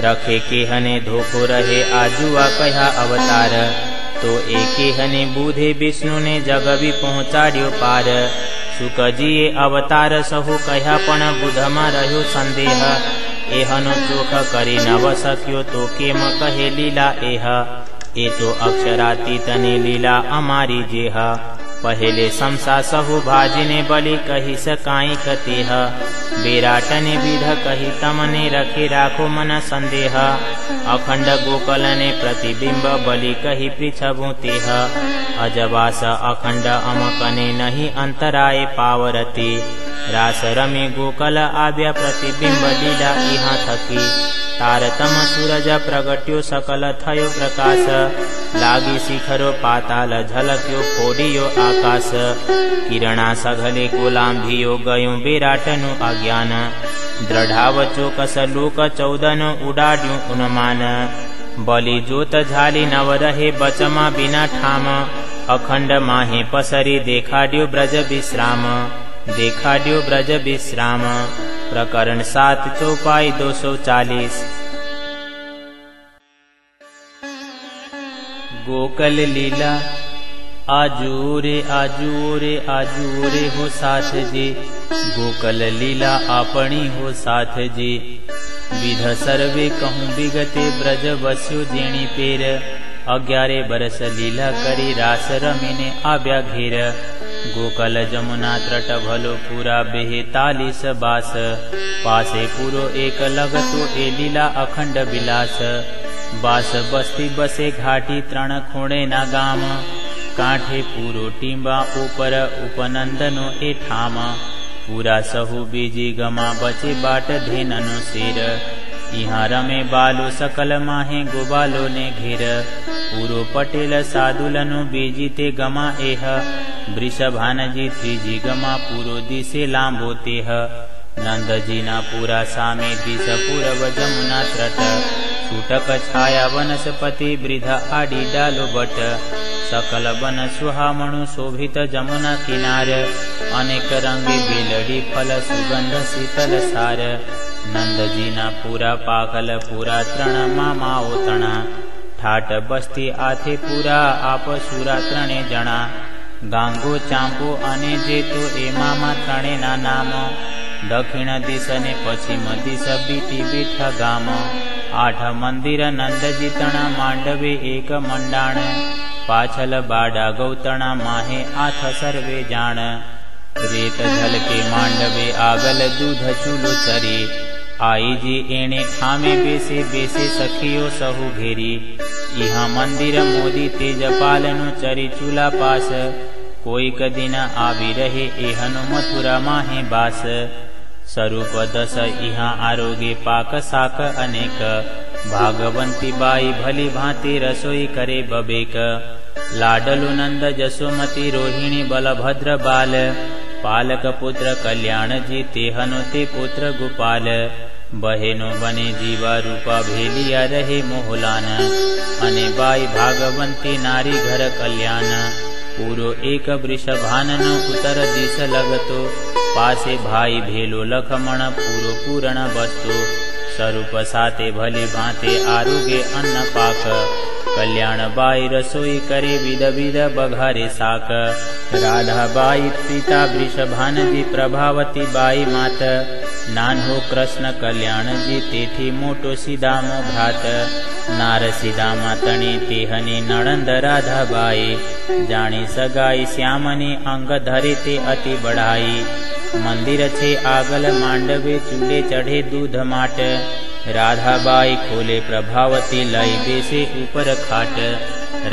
रखे केहने धोखो रहे आजुआ कह्या अवतार। तो एके हने बूधे विष्णु ने जग भी पहुँचाड्यो पार। सुखजीए अवतार सहु कह्या पण बुधमा रह्यो संदेह। एहनो चोख करी नव सक्यो तो केम कहे लीला एह। ए तो अक्षरातीतनी लीला अमारी जेह। पहले समसा सहु भाजिने बलि कही सकाई कतेह। बेराटने विध कही तमने रखे राखो मन संदेह। अखंड गोकलने प्रतिबिंब बलि कही पृछभु तेह। अजवास अखंड अमकने नहीं अंतराय पावरती। रास रमे गोकल आव्या प्रतिबिंब लीला इहा थकी। तारतम सूरज प्रगट्यो सकल थयो प्रकाश। लागी शिखरो पाताल झलक्यो फोडियो आकाश। किरणा सघले कोलांभियो गयो बेराटनु अज्ञान। दृढ़ाव चोकस लोक चौदन उडाड्यो उन्मान। बलि जोत झाली नव रहे बचमा बिना ठाम। अखंड माहे पसरी देखाड्यो ब्रज विश्राम। देखाड्यो ब्रज विश्राम। प्रकरण 7 चौपाई 240। गोकल लीला आजू रे आजू रे आजू रे हो साथ जी। गोकल लीला आपणी हो साथ जी। विध सर्वे कहूँ विगते ब्रज बस्यो जेणी पेर। 11 बरस लीला करी रास रमीने आव्या घेर। गोकल जमुना त्रट भलो पूरा 42 बास। पासे पूरो एक लगतो ए लीला अखंड विलास। बास बस्ती बसे घाटी 3 खूणे ना गाम। कांठे पूरो टींबा ऊपर उपनंदनो ए ठाम। पूरा सहु बीजी गमा बचे बाट धेननो सिर। यहाँ रमे बालो सकल माहे गोबालो ने घेर। पूरो पटेल सादुलनो बीजी ते गमा एह। वृषभानजी त्रिजी गमा पूरो दिसे लांबो तेह। नंदजी ना पूरा सामे दिस पूरब जमुना त्रट। छूटक छाया वनस्पति वृद्ध आडी डालो बट। सकल वन सुहामणु शोभित जमुना किनार। अनेक रंगी बेलड़ी फल सुगंध शीतल सार। नंदजी ना पूरा पाकल पूरा 3 मामाओ तना। ठाट बस्ती आथे पूरा आप सूरा 3 जणा। गांगो चांपो अने जेतो ए मामा 3 ना नाम। दक्षिण दिश ने पश्चिम दिश बीती बीठ गाम। 8 मंदिर नंदजी तणा मांडवे एक मंडाण। पाछल बाडा गौतणा माहे आथ सर्वे जाण। रेत झलके मांडवे आगल दूध चूलो चरी। आई जी एणे ठामे बेसे बेसे सखियो सहु घेरी। यहाँ मंदिर मोदी तेजपालनु चरी चूला पास। कोई कदिन आवी रहे एहनु मथुरा माहे बास। स्वरूप 10 यहाँ आरोगे पाक साक अनेक। भागवंती बाई भली भांति रसोई करे बबेक। लाडलु नंद जसोमती रोहिणी बलभद्र बाल। पालक पुत्र कल्याण जी तेहनु ते पुत्र गोपाल। बहेनो बने जीवा रूपा भेलिया रहे मोहलान। अने बाई भागवंती नारी घर कल्याण। पूरो एक वृषभानन उत्तर दिश लगतो। पासे भाई भेलो लखमण पूरो पूर्ण वस्तु। स्वरूप साते भली भांते आरोगे अन्न पाक। कल्याण बाई रसोई करे विध विध बघारे साक। राधा बाई पिता वृषभान जी प्रभावती बाई मात। नान्हो कृष्ण कल्याण जी तेथी मोटो सीधामो भ्रात। नार सीधामा तणी तेहनी नणंद राधा बाई। जाणी सगाई श्यामनी अंग धरे ते अति बढ़ाई। मंदिर छे आगल मांडवे चूले चढ़े दूध माट। राधाबाई खोले प्रभावती लई बेसे ऊपर खाट।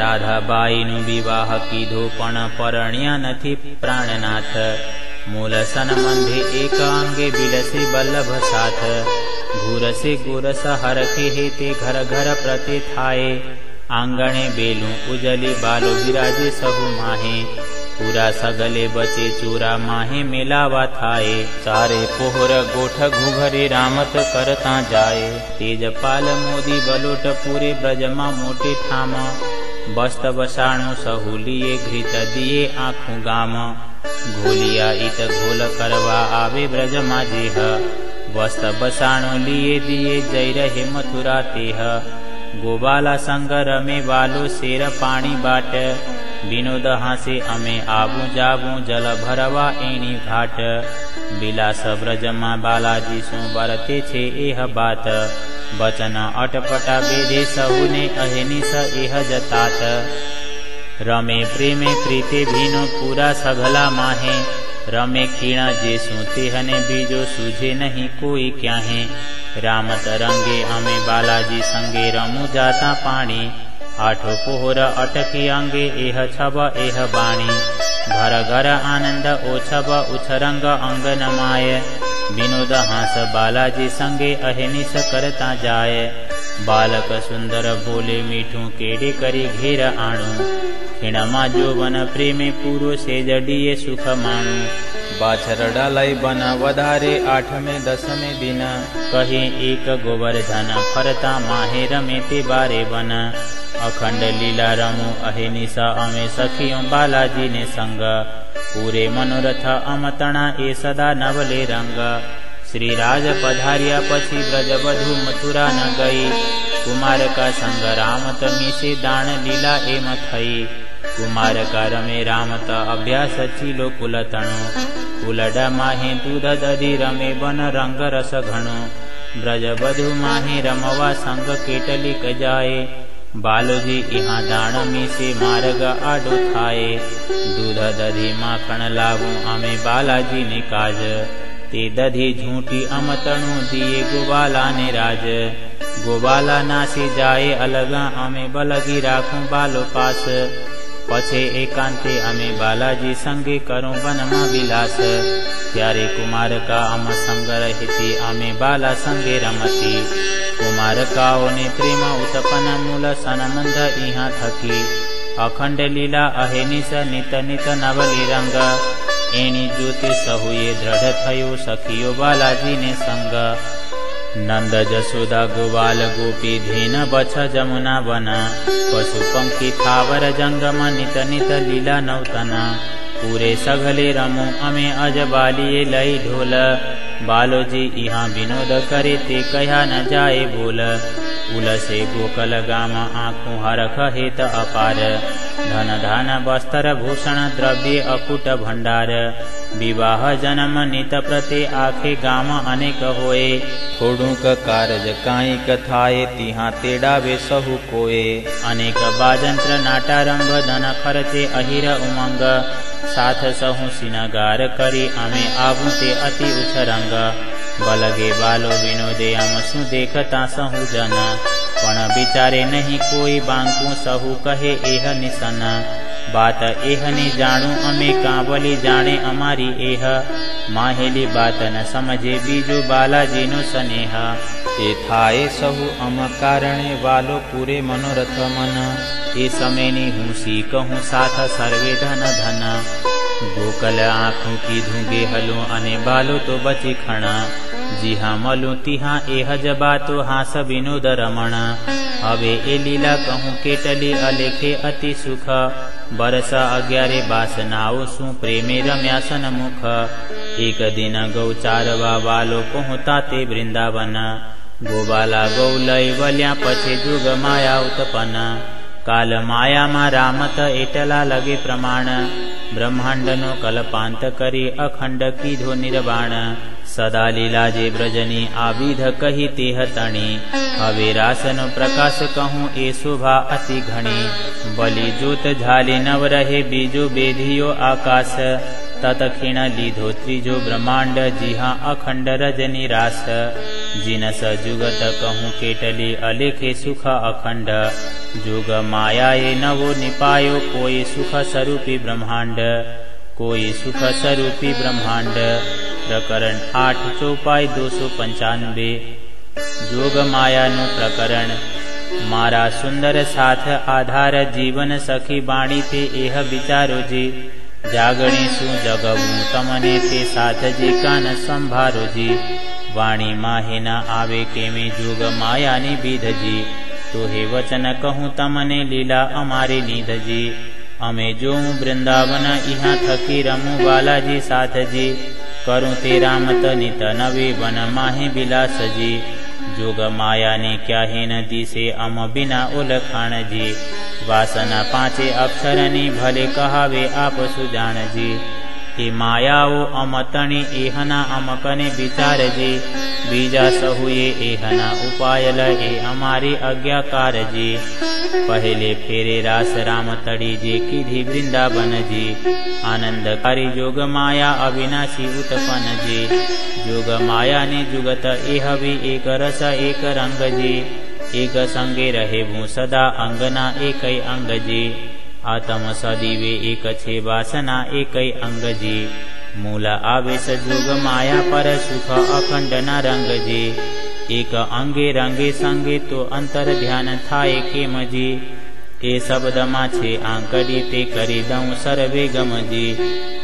राधाबाई नु विवाह कीधो पण परण्या नथी प्राणनाथ। मूल सनमंधे एक अंगे बिलसे बल्लभ साथ। घूरसे गोरस हरखे हेते घर घर प्रति थाए। आंगणे बेलू उजली बालो विराजे सहु माहे। पूरा सगले बचे चूरा माहे मेलावा थाए। चारे पोहर गोठ घुघरे रामत करता जाए। तेजपाल मोदी बलोट पूरे ब्रजमा मोटे ठाम। बस्त बसाणु सहु लिए घृत दिए आँखों गाम। घोलिया इत घोल करवा आवे ब्रजमा जेह। वस्त बसाणु लिए दिए जय रहे मथुरा तेह। गोबाला संग रमे वालो शेर पाणी बाट। विनोद हासे अमे आबू जाबू जल भरवा एणी घाट। बिलास ब्रजमा बालाजी सु बरते छे एह बात। बचन अटपटा बेदे सहुने अहेनिस एह जतात। रमे प्रेमे प्रीते भीनो पूरा सघला माहे। रमे खीणा जे सूते हने बीजो सूझे नहीं कोई क्याहे। रामत रंगे अमे बालाजी संगे रमू जाता पाणी। आठो पोहर अटकी अंगे एह छब एह बाणी। घर घर आनंद ओछब उछरंग अंगन माय। विनोद हास बालाजी संगे अहेनिस करता जाय। बालक सुंदर बोले मीठू केड़े करी घेर आणु। खीणमा जोवन प्रेमे पूरो से जडिये सुख माणु। बाछरडा लई बन वधारे 8में 10में दिन। कहे एक गोवर्धन फरता माहे रमे ते बारे बन। अखंड लीला रमू अहेनिसा अमे सखियों बालाजी ने संग। पूरे मनोरथ अमतणा ए सदा नवले रंग। श्री राज पधारिया पछी ब्रजबधु मथुरा न गई। कुमार का संग रामत मीसे दान लीला एम थई। कुमार का रमे रामत अभ्यास चीलो कुलतणु। कुलड माहे दूध दधी रमे बन रंग रस घणो। ब्रजबधु माहे रमवा संग केटलिक जाए। बालोजी यहाँ दाण मीसे मार्ग आडो थाए। दूध दधी माखण लावू अमे बालाजी ने काज। ते दधी झूठी अमतणु दिए गोवाला ने राज। गोवाला नासी जाए अलगा अमे बलगी राखूं बालो पास। पछे एकांते अमे बालाजी संगे करूं वनमा विलास। त्यारे कुमार का अम संग रहती अमे बाला संगे रमती। कुमार काओ ने प्रेम उत्पन्न मूल सनमंद इहाँ थकी। अखंड लीला अहेनिस नित नित नवली रंग। एणी ज्योति सहुए दृढ़ थयो सखियो बालाजी ने संग। नंद जसोदा गोवाल गोपी धीन बछ जमुना बना। पशु पंखी थावर जंगम नित नित लीला नौतन। पूरे सघले रमो अमे अजबालिए लई ढोल। बालोजी यहाँ विनोद करे ते कहा न जाए बोल। उलसे गोकल गाम आँखों हरख हेत अपार। धन धान वस्त्र भूषण द्रव्य अकुट भंडार। विवाह जन्म नित प्रति आखे गाम अनेक होए। थोड़ूक कारज काई कथाए तिहा तेड़ावे सहु कोए। अनेक बाजंत्र नाटारंभ धन खर्चे अहिर उमंग। साथ सहु सिनगार करी अमे आबू ते अति उछरंग। बलगे बालो विनोदे अमसु देखता सहु जन। पण विचारे नहीं कोई बांकू सहु कहे एह निसन। बात एह नि जाणू अमे कांवली जाने अमारी एह। माहेली बात न समझे बीजो बालाजी नो स्नेह। ए थाए सहु अम कारणे वालो पूरे मनोरथ मन। ए समेनी हूसी कहूँ साथ सर्वे धन धन। गोकल आँखों की धूंगे हलो अने बालो तो बची खणा। जिहा मलू तिहा एह जबा तो हास विनोद रमण। हवे ए लीला कहूँ केटली अलेखे अति सुख। बरस 11 बासनाओ सु प्रेमे रम्या सन्मुख। एक दिन गौचारवा वालो पहुँता ते वृंदावन। गोबाला गौ लय वल्या पछे जुग माया उत्पन्न। काल माया मा रामत एटला लगे प्रमाण। ब्रह्मांड नो कल्पांत करी अखंड कीधो निर्वाण। सदा लीला जे ब्रजनी आविध कही तेह तणी। हवे रासन प्रकाश कहूँ ए शोभा अति घणी। बलि जोत झाली नव रहे बीजो बेधियो आकाश। तत खीण लीधो त्रिजो ब्रह्मांड जिहा अखंड रजनी रास। जिनस जुगत कहूँ केटली अलेखे सुख अखंड। जुग मायाए नवो निपायो कोई सुख स्वरूपी ब्रह्मांड। कोई सुख स्वरूपी ब्रह्मांड। प्रकरण 8 चौपाई 295। जोग माया नु प्रकरण। मारा सुंदर साथ आधार जीवन सखी बाणी थे एह विचारो जी। जागणी सु जगवू तमने ते साथ जी कान संभारो जी। वाणी माहे न आवे के में जोग माया ने विध जी। तो हे वचन कहूँ तमने लीला अमारी नीध जी। अमे जो वृंदावन इहाँ थकी रमू बालाजी साथ जी। करूँ ते रामत नित नवे वन माहे बिलास जी। जोग माया ने क्या हे न दिसे अम बिना ओलखाण जी। वासना पांचे अक्षरनी भले कहावे आप सुजान जी। ए मायाओ अमतणी एहना अमकने विचार जी। बीजा सहुए एहना उपायल ए हमारी आज्ञाकार जी। पहले फेरे रास राम तड़ी जे कीधी वृंदावन जी। आनंदकारी जोग माया अविनाशी उत्पन्न जी। जोग माया ने जुगत एह भी एक रस एक रंग जी। एक संगे रहे भू सदा अंगना एक अंग जी। आत्म सदीवे एक छे वासना एक अंग जी। मूल आवेश जोग माया पर सुख अखंड न रंग जी। एक अंगे रंगे संगे तो अंतर ध्यान थाए केम जी। ए शब्द मा छे आंकड़ी ते करी दऊं सर्वे गम जी।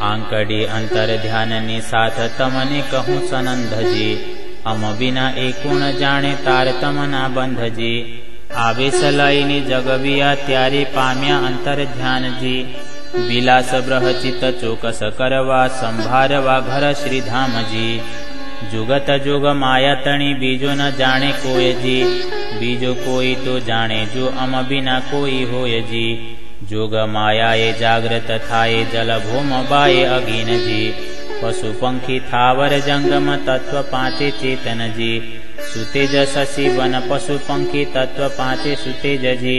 आंकड़ी अंतर ध्यान ने साथ तमने कहूँ सनंद जी। अम बिना एक गुण जाने तारतमना बंध जी। आवेश लईने जगविया त्यारे पाम्या अंतर ध्यान जी। विलास ब्रहचित चौकस करवा संभारवा घर श्रीधाम जी। जुगत जोग माया तणी बीजो न जाने कोय जी। बीजो कोई तो जाने जो अम बिना कोई होय जी। जोग माया ए जागृत थाए जल भूम बाए अगीन जी। पशु पंखी थावर जंगम तत्व पांचे चेतन जी। सुतेज शशि वन पशु पंखी तत्व पांचे सुतेज जी।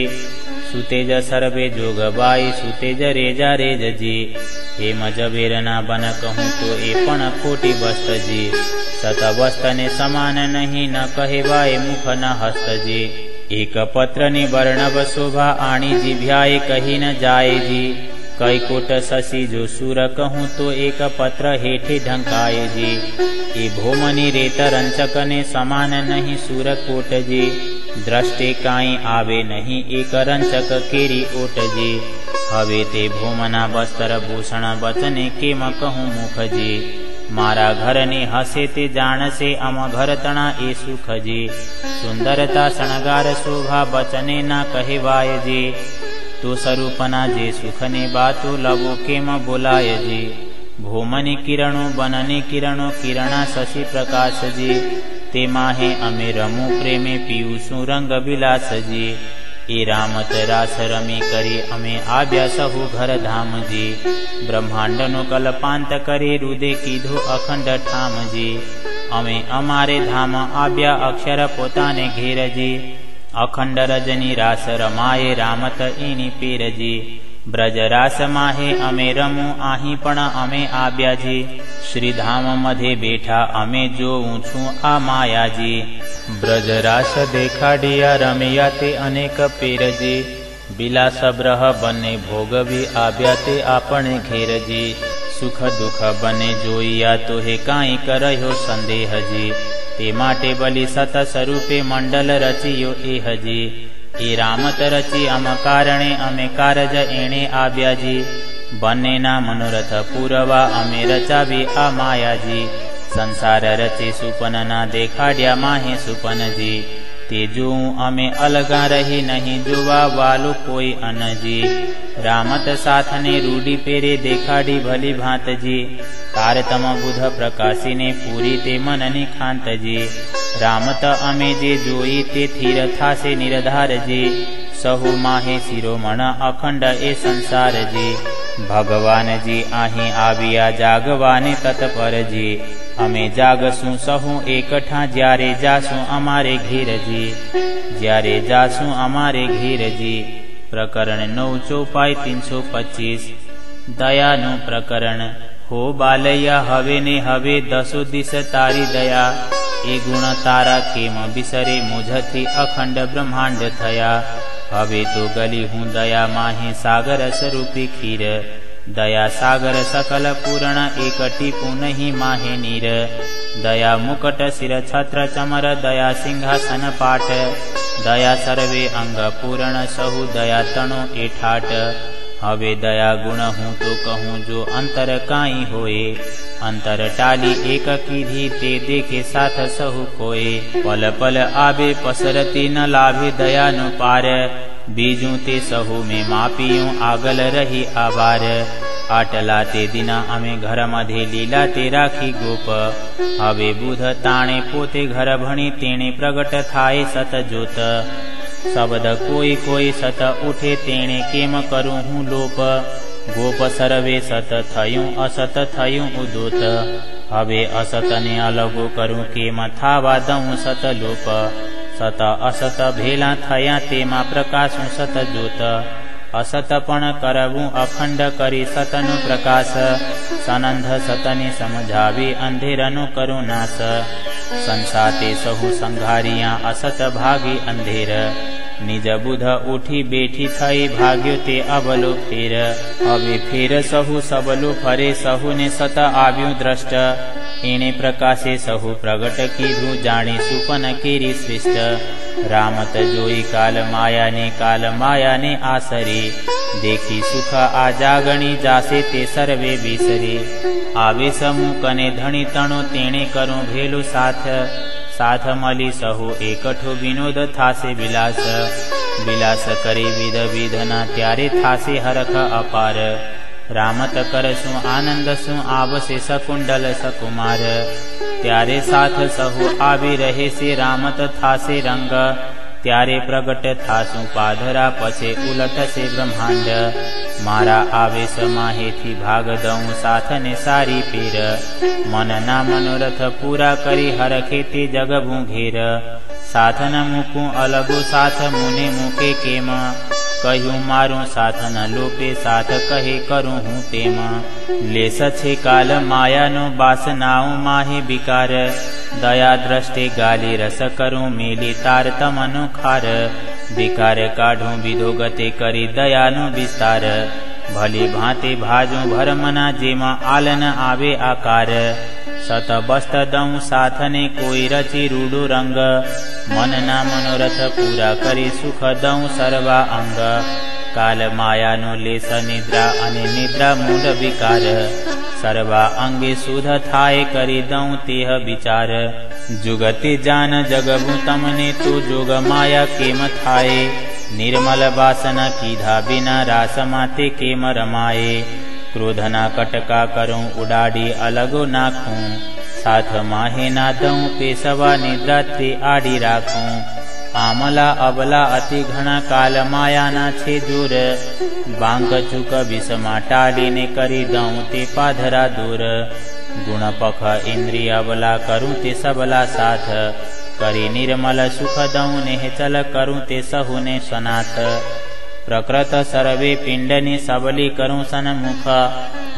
सुतेज सर्वे जोग बाई सुतेज रेजा रेज जी। हे मजबेर ना बन कहूँ तो ए पण खोटी वस्त जी। सत वस्त ने समान नहीं न कहेवाए मुख न हस्त जी। एक पत्र ने वर्णव शोभा आणी जिभ्याए कही न जाए जी। कई कोट शशि जो सूर कहूँ तो एक पत्र हेठे ढंकाए जी। ए भोमनी रेत रंचक ने समान नहीं सूर कोट जी। दृष्टे काई आवे नहीं एक रंचक केरी ओट जी। हवे ते भोमना वस्त्र भूषण बचने केम कहूँ मुख जी। मारा घर ने हसे ते जान से अम घर तना ए सुख जी। सुंदरता शणगार शोभा बचने ना कहेवाय जी। तो स्वरूपना जे सुखने बातो लवो केम बोलाय जी। भूमनि किरणो बनने किरणो किरणा शशि प्रकाश जी। ते माहे अमे रमू प्रेमे पीयूषु रंग विलास जी। ए रामत रास रमी करी अमे आव्या सहु घर धाम जी। ब्रह्मांड नो कल्पांत करे रुदे कीधो अखंड ठाम जी। अमे अमारे धाम आव्या अक्षर पोताने घेर जी। अखंड रजनी रास रमाये रामत एनी पेर जी। ब्रज रास माहे अमे रमू आही पण अमे आव्या जी। श्रीधाम मधे बैठा अमे जोऊं छूं आ माया जी। ब्रज रास देखाडिया रमया ते अनेक पेर जी। विलास ब्रह बने भोगवी आव्या ते आपणे घेर जी। सुख दुख बने जोइया तो हे काई करयो संदेह जी। ते माटे बलि सत स्वरूपे मंडल रचियो एह जी। ए रामत रची अम कारणे अमे कारज एणे आव्या जी। बने ना मनोरथ पूरवा अमे रचावी आ माया जी। संसार रचे सुपन ना देखाड्या माहे सुपन जी। ते जोऊं अमे अलगा रही नहीं जुवा वालो कोई अन जी। रामत साथ ने रूडी पेरे देखाडी भली भांत जी। तारतम बुध प्रकाशी ने पूरी ते मननी खांत जी। रामत अमे जे जोई ते थीर थासे निरधार जी। सहु माहे शिरोमण अखंड ए संसार जी। भगवान जी आही आविया जागवाने तत्पर जी। अमे जागसु सहु एकठा ज्यारे जासु अमारे घेर जी। ज्यारे जासु अमारे घेर जी। प्रकरण 9 चौपाई 325। दयानु प्रकरण। हो बालैया हवे ने हवे दसो दिस तारी दया। ए गुण तारा केम बिसरे मुझथी अखंड ब्रह्मांड थया। हवे तो गली हूँ दया माहे सागर स्वरूपी खीर। दया सागर सकल पूर्ण एक टीपू नहीं माहे नीर। दया मुकट सिर छत्र चमर दया सिंहासन पाट। दया सर्वे अंग पूर्ण सहु दया तणो ए ठाट। हवे दया गुण हूँ तो कहूँ जो अंतर काई होए। अंतर टाली एक कीधी ते देखे साथ सहु कोए। पल पल आवे पसरती न लाभे दया नु पार। बीजू ते सहु में मापियों आगल रही आवार। आटला ते दिना अमे घर मध्य लीला ते राखी गोप। हवे बुध ताणे पोते घर भणी तेणे प्रगट थाय सत जोत। शब्द कोई कोई सत उठे तेणे केम करूं हूँ लोप। गोप सर्वे सत थयूं असत थयूं उदोत। हवे असत ने अलगो करूं केम थावा दऊं सत लोप। सत असत भेला थया तेमा प्रकाशु सत जोत। असत पण करवूं अखंड करी सतनु प्रकाश। सनंध सतने समझावी अंधेरनु करूं नाश। संसाते सहु संघारियां असत भागी अंधेर। निज बुध उठी बैठी थई भाग्यो ते अबलो फेर। अबे फेर सहु सबलो फरे सहु ने सत आव्यू दृष्ट। एणे प्रकाशे सहु प्रगट कीधु जाणी सुपन केरी श्रेष्ठ। रामत जोई काल माया ने आसरे। देखी सुख आजागणी जासे ते सर्वे बिसरे। आवे समूह कने धणी तणो तेणे करूं भेलु साथ। साथ मली सहु एकठो विनोद थासे विलास। विलास करे विध विधना त्यारे थासे हरख अपार। रामत करसु आनंद सु आवसे सकुंडल सकुमार। त्यारे साथ सहु आवी रहे से रामत थासे रंग। त्यारे प्रगट थासु पाधरा पछे उलट से ब्रह्मांड। मारा आवेश माहेथी भाग दऊं साथ ने सारी पीर। मन ना मनोरथ पूरा करी हरखे ते जगबू घेर। साथ न मुकूं अलगो साथ मुने मुके केम। कहूं मारूं साथ न लोपे साथ कहे करूं हूँ तेम। ले सछे काल माया नो बासनाओं माहे विकार। दया दृष्टि गाली रस करूं मेली तार तमनु खार। विकार काढूं विधो गते करी दयानु विस्तार। भली भांति भाजूं भरमना जेमा आलन आवे आकार। सत बस्त दऊं साथ ने कोई रची रूडो रंग। मन ना मनोरथ पूरा करी सुख दऊं सर्वा अंग। काल माया नो लेस निद्रा अने निद्रा मूल विकार। सर्वा अंगे सुध थाय करी दऊं तेह विचार। जुगति जान जगबू तमने तो जोग माया केम थाए। निर्मल वासना कीधा बिना रास माते केम रमाए। क्रोधना कटका करूं उडाडी अलगो नाखूं। साथ माहे ना दऊं पेशवा निद्रा ते आडी राखूं। आमला अबला अति घना काल माया ना छे दूर। बांक चूक विषमा टालीने करी दऊं ते पाधरा दूर। गुण पख इंद्रिय अबला करूं ते सबला साथ। करी निर्मल सुख दऊं नेह चल करूं ते सहुने सनाथ। प्रकृत सर्वे पिंडने सबली करूं सन्मुख।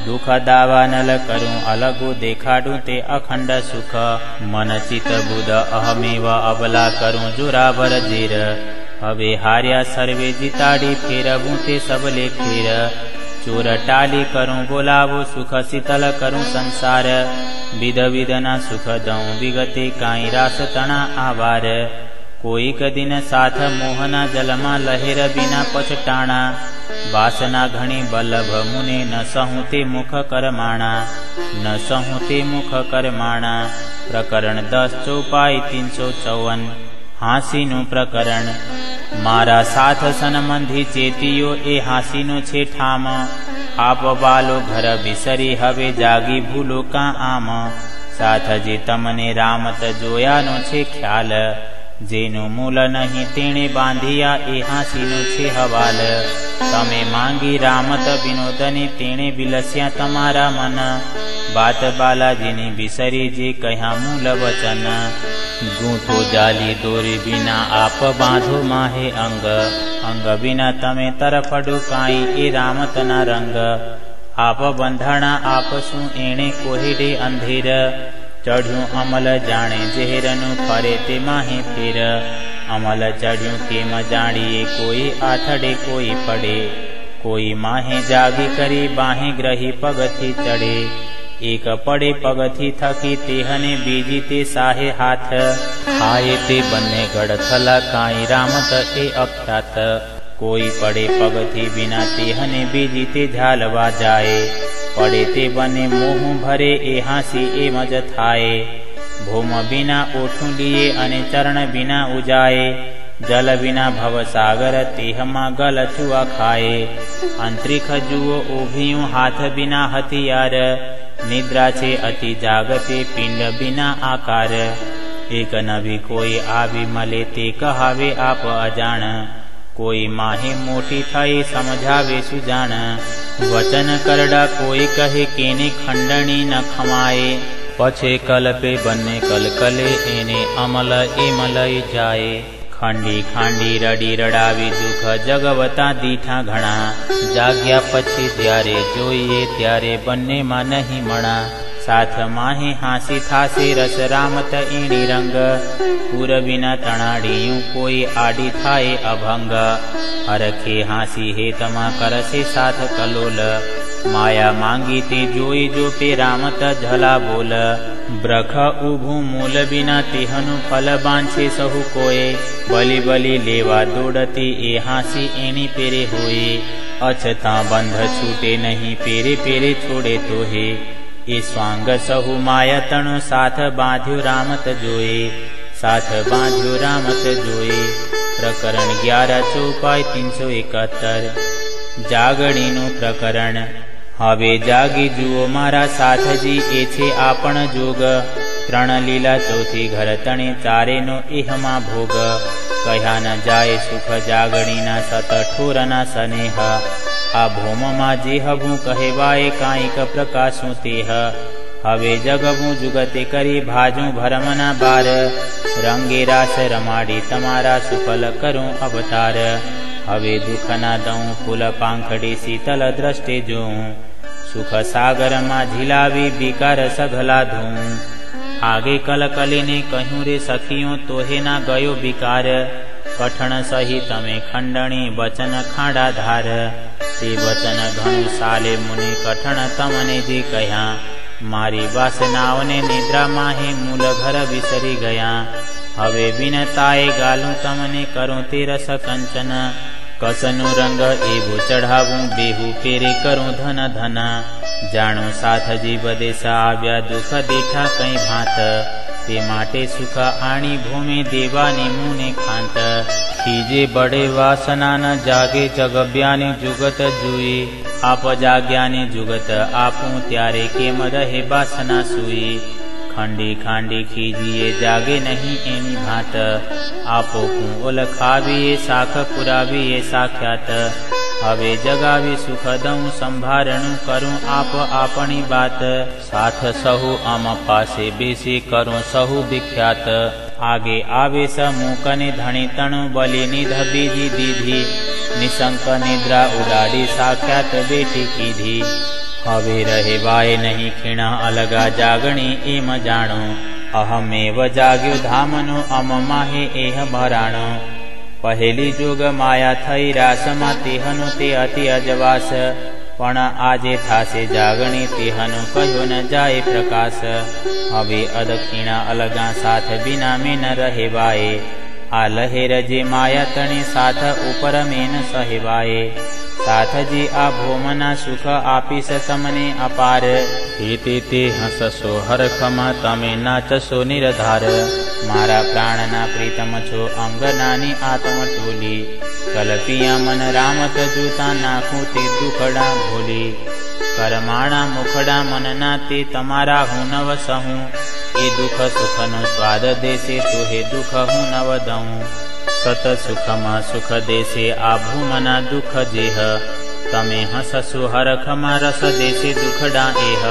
दुख दावा नल करूं अलगो देखाडूं ते अखंड सुख। मन चित बुध अहमेव अबला करूं जोरावर जेर। हवे हार्या सर्वे जिताड़ी फेरबूं ते सबले फेर। चोर टाली करूं बोलावो सुख शीतल करूं संसार। विध विधना सुख दऊं विगते काई रास तना आवार। कोई दिन साथ मोहना जलमा लहेर बिना पछटाणा। वासना घणी बल्लभ मुने न सहुते मुख करमाणा। न सहुते मुख करमाणा। प्रकरण 10 चौपाई 354। हासीनु प्रकरण। मारा साथ सनमंधी चेतियो ए हासीनो छे ठाम। आप वालो घर बिसरी हवे जागी भूलो का आम। साथ जे तमने रामत जोयानो छे ख्याल। जेनु मूल नहीं तेणे बांधिया ए हासीनो छे हवाल। तमे मांगी रामत विनोदने तेणे बिलस्या तमारा मन। बात बालाजीने बिसरी जे कह्या मूल वचन। गूंथो जाली दोरी बिना आप बांधो माहे अंग। अंग बिना तमे तरफडो काई ए रामतना रंग। आप बंधाणा आपसु एणे कोहिडे अंधेर। चढ़्यूं अमल जाने जेहरनु फरे ते माहे फेर। अमल चढ़्यूं केम जाणिए कोई आथड़े कोई पड़े। कोई माहे जागी करी बाहे ग्रही पगथी चढ़े। एक पड़े पगथी थकी तेहने बीजी ते साहे हाथ। आये ते बन्ने गढ़थला काई रामत ए अख्यात। कोई पड़े पगथी बिना तेहने बीजी ते झालवा जाए। पड़े ते बने मोह भरे ए हासी ए मज थाए। भूम बिना ओठू लिए अने चरण बिना उजाए। जल बिना भव सागर तेहमा गल चुआ खाए। अंतरिक्ष जुओ उभियूं हाथ बिना हथियार, निद्रा छे अति जागते पिंड बिना आकार। एक नभी कोई आवी मले ते कहावे आप अजाण, कोई माहे मोटी थई समझावे सुजाण। वचन करड़ा कोई कहे केने खंडणी न खमाए, पछे कल्पे बन्ने कलकले एने अमल एमलई जाए। खांडी खांडी रडी रडावी दुख जगवता दीठा घणा, जाग्या पछी त्यारे जोईए त्यारे बन्ने मां नहीं मणा। साथ माहे हासी थासे रस रामत ईणी रंग, पूर बिना तणाड़ियूं कोई आडी थाए अभंग। हरखे हासी हे तमा करसे साथ कलोल, माया मांगी ते जोई जो पे रामत झला बोल। ब्रख उभू मूल बिना तेहनु फल बांछे सहु कोए, बलि बलि लेवा दौड़ती ए हासी एनी पेरे होए। अछता बंध छूटे नहीं पेरे पेरे छोड़े तो हे, ए स्वांग सहु माया तणु साथ बांध्यो रामत जोए, साथ बांध्यो रामत जोए। प्रकरण 11 चौपाई 371। जागणीनु प्रकरण। हवे जागी जुओ मारा साथजी ए छे आपण जोग, त्रण लीला चौथी घर तणे चारे नो एहमा भोग। कह्या न जाए सुख जागणीना सत ठोरना स्नेह, आ भूममा जे हबू कहेवाए कांईक प्रकाशु तेह। हवे जगबू जुगते करी भाजू भरमना बार, रंगे रास रमाड़ी तमारा सुफल करूं अवतार। हवे दुख ना दऊं फूल पांखड़ी शीतल दृष्टि जोऊं, सुख सागर मां झिलावी बिकार सघला धूं। आगे कलकली ने कहूं रे सखियों तोहे ना गयो बिकार, कठण सही तमे खंडणी वचन खाड़ा धार। ते वचन घणु साले मुनि कठण तमने जे कह्या, मारी वासनाओने निद्रा माहे मूल घर विसरी गया। हवे बिनताए गालूं तमने करूं ते रस कंचन, कसनु रंग एवो चढ़ावूं बेहू पेरे करूं धन धन। जाणू साथ जी बदेसा आव्या दुख देखा कई भांत, ते माटे सुख आणी भूमि देवानी मुने खांत। खीजे बड़े वासना न जागे जगब्यानी जुगत जुई, आप जाग्यानी जुगत आपू त्यारे केम रहे वासना सुई। खांडी खांडी खीजिए जागे नहीं एनी भात, आपो कू ओल खाविए साख पुराविए साख्यात। हवे जगावी सुख दऊं संभारणु करूं आप आपनी बात, साथ सहु अम पासे बेसी करूं सहु विख्यात। आगे आवे स मूकने धणी तणु बलि निध बीजी दीधी, निशंक निद्रा उडाड़ी साख्यात बेटी कीधी। हवे रहे वाय नहीं खीणा अलगा जागणी एम जाणो, अहमेव जाग्यो धामनो अम माहे एह भराणो। पहेली जोग माया थई रासमा तेहनु ते अति अजवास, पण आजे थासे जागणी तेहनु कह्यो न जाए प्रकाश। हवे अदक्षिणा अलगा साथ बिना में न रहेवाए, आ लहेर जे माया तणे साथ ऊपर में न सहेवाए। साथ जी आ भोमना सुख आपीस तमने अपार, ते हससो हरखमा तमे नाचसो निरधार। मारा प्राणना प्रीतम छो अंगनानी आत्म टोली, कल्पिया मन रामत जूता नाखूं ते दुखड़ा भोली। करमाणा मुखड़ा मनना ते तमारा हूँ नव सहूं, ए दुख सुखनो स्वाद देसे तोहे दुख हूँ नव दऊं। सत सुखमा सुख देसे आभू मना दुख जेह, तमे हससु हरखमा रस देसे दुखड़ा एह।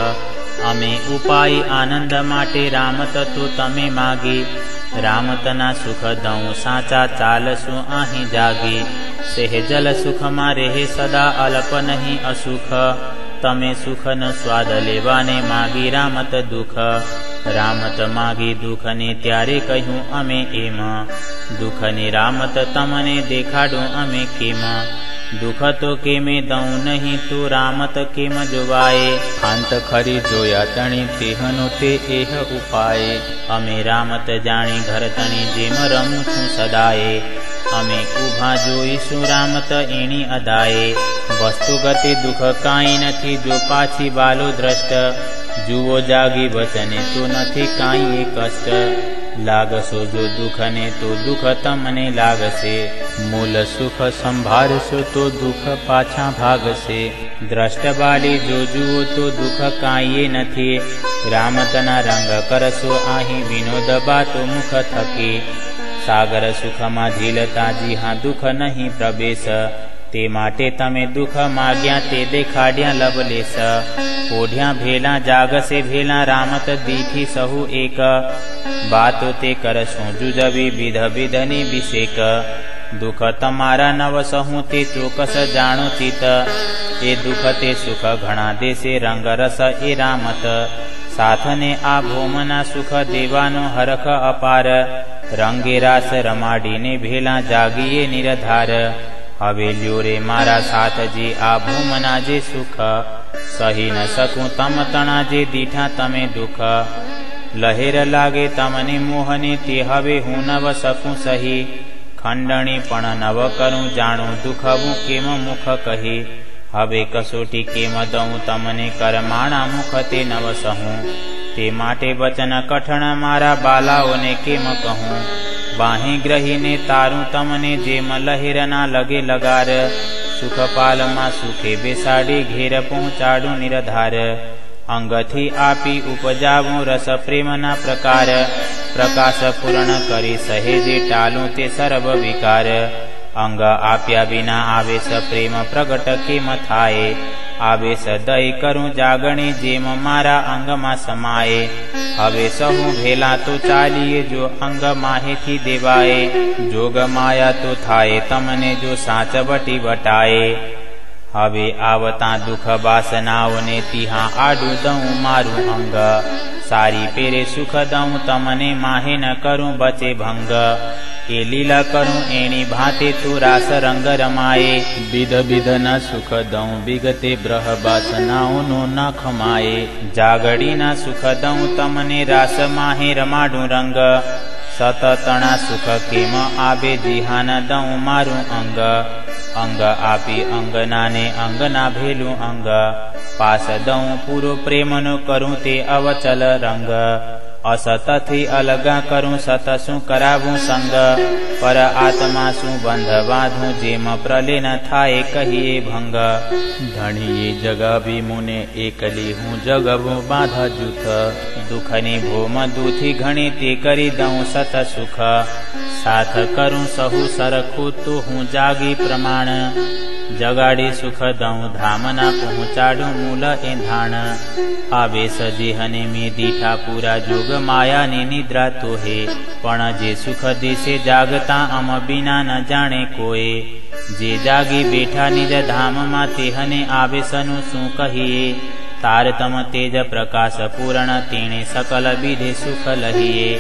अमे उपाय आनंद माटे रामत तो तमे मागी, रामतना सुख दऊं साचा चालसु आही जागी। सेहजल सुख मारे हे सदा अल्प नहीं असुख, तमे सुख न स्वाद लेवाने मागी रामत दुख। रामत मागी दुख ने त्यारे कहूं अमे एम, दुख ने रामत तमने देखाडूं अमे केम। दुख तो केमे दऊं नहीं तो रामत केम जोवाए, अंत खरी जोया तणी तेहनु ते एह उपाय। अमे रामत जाणी घर तणी जेम रमूं छूं सदाए, अमे उभा जोईशु रामत एणी अदाए। वस्तु गति दुख काई नथी जो पाछी बालो द्रष्ट, जुओ जागी वचने तो नथी काई ए कष्ट। લાગશો જો દુઃખને તો દુઃખ તમને લાગશે, મૂલ સુખ સંભાળશો તો દુઃખ પાછા ભાગશે. દ્રષ્ટ બાલી જો જુઓ તો દુઃખ કાંઈએ નથી, રામતના રંગ કરશો અહીં વિનોદ બાતો મુખ થકી. સાગર સુખમાં ઝીલતા જી હા દુઃખ નહીં પ્રવેશ, તે માટે તમે દુઃખ માગ્યા તે દેખાડ્યા લવલેશ. ઓઢ્યા ભેલા જાગશે ભેલા રામત દીઠી સહુ એક, બાતો તે કરશું જુજવી વિધ વિધની વિષેક. દુઃખ તમારા નવ સહુ તે ચોક્કસ જાણો ચિત, એ દુઃખ તે સુખ ઘણા દેશે રંગ રસ એ રામત. સાથને આ ભોમના સુખ દેવાનો હરખ અપાર, રંગે રાસ રમાડીને ભેલા જાગીએ નિરધાર. હવે લ્યો રે મારા સાથજી આ ભૂમના જે સુખ, સહી ન શકું તમ તણા જે દીઠા તમે દુઃખ. લહેર લાગે તમને મોહને તે હવે હું નવ શકું સહી, ખંડણી પણ નવ કરું જાણું દુઃખવું કેમ મુખ કહી. હવે કસોટી કેમ દઉં તમને કરમાણા મુખ તે નવ સહું, તે માટે વચન કઠણ મારા બાલાઓને કેમ કહું. બાહી ગ્રહીને તારું તમને જેમ લહેરના લગે લગાર, સુખપાલમાં સુખે બેસાડી ઘેર પહોંચાડું નિરધાર. અંગથી આપી ઉપજાવું રસ પ્રેમના પ્રકાર, પ્રકાશ પૂર્ણ કરી સહેજે ટાલું તે સર્વ વિકાર. અંગ આપ્યા વિના આવેશ પ્રેમ પ્રગટ કેમ થાય, આવેશ દય કરું જાગણી જેમ મારા અંગમાં સમાય. હવે સહુ ભેલા તો ચાલીએ જો અંગ માહેથી દેવાય, જોગ માયા તો થાય તમને જો સાચવટી વટાય. હવે આવતા દુઃખ વાસનાઓને તિહા આડું દઉં મારું અંગ, સારી પેરે સુખ દઉં તમને માહે ન કરું બચે ભંગ. એ લીલા કરું એની ભાતે તો રાસ રંગ રમાય, વિધ વિધના સુખ દઉં વિગતે બ્રહ વાસનાઓનો ન ખમાય. જાગડીના સુખ દઉં તમને રાસ માહે રમાડું રંગ, સતતણા સુખ કેમ આબે જીહાન દઉં મારું અંગ. અંગ આપી અંગનાને અંગના ભેલું અંગ, પાસ દઉં પૂરો પ્રેમનો કરું તે અવચલ રંગ. અસતથી અલગા કરું સત શું કરાવું સંગ, પર આત્મા શું બંધ બાંધું જેમ પ્રલીન થાય કહીએ ભંગ. ધણીએ જગાવી મુને એકલી હું જગવું બાંધા જૂથ, દુઃખની ભોમ દૂથી ઘણી તે કરી દઉં સત સુખ. સાથ કરું સહુ સરખું તો હું જાગી પ્રમાણ, જગાડી સુખ દઉં ધામના પહોંચાડું મૂલ એંધાણ. આવે સજીહને મેં દીઠા પૂરા જોગ માયાની નિદ્રા તો હે, પણ જે સુખ દેશે જાગતા અમ બિના ન જાણે કોઈ. જે જાગી બેઠા નિજ ધામમાં તેહને આવેશનું શું કહીએ. તારતમ તેજ પ્રકાશ પૂર્ણ તેણે સકલ વિધે સુખ લહીએ.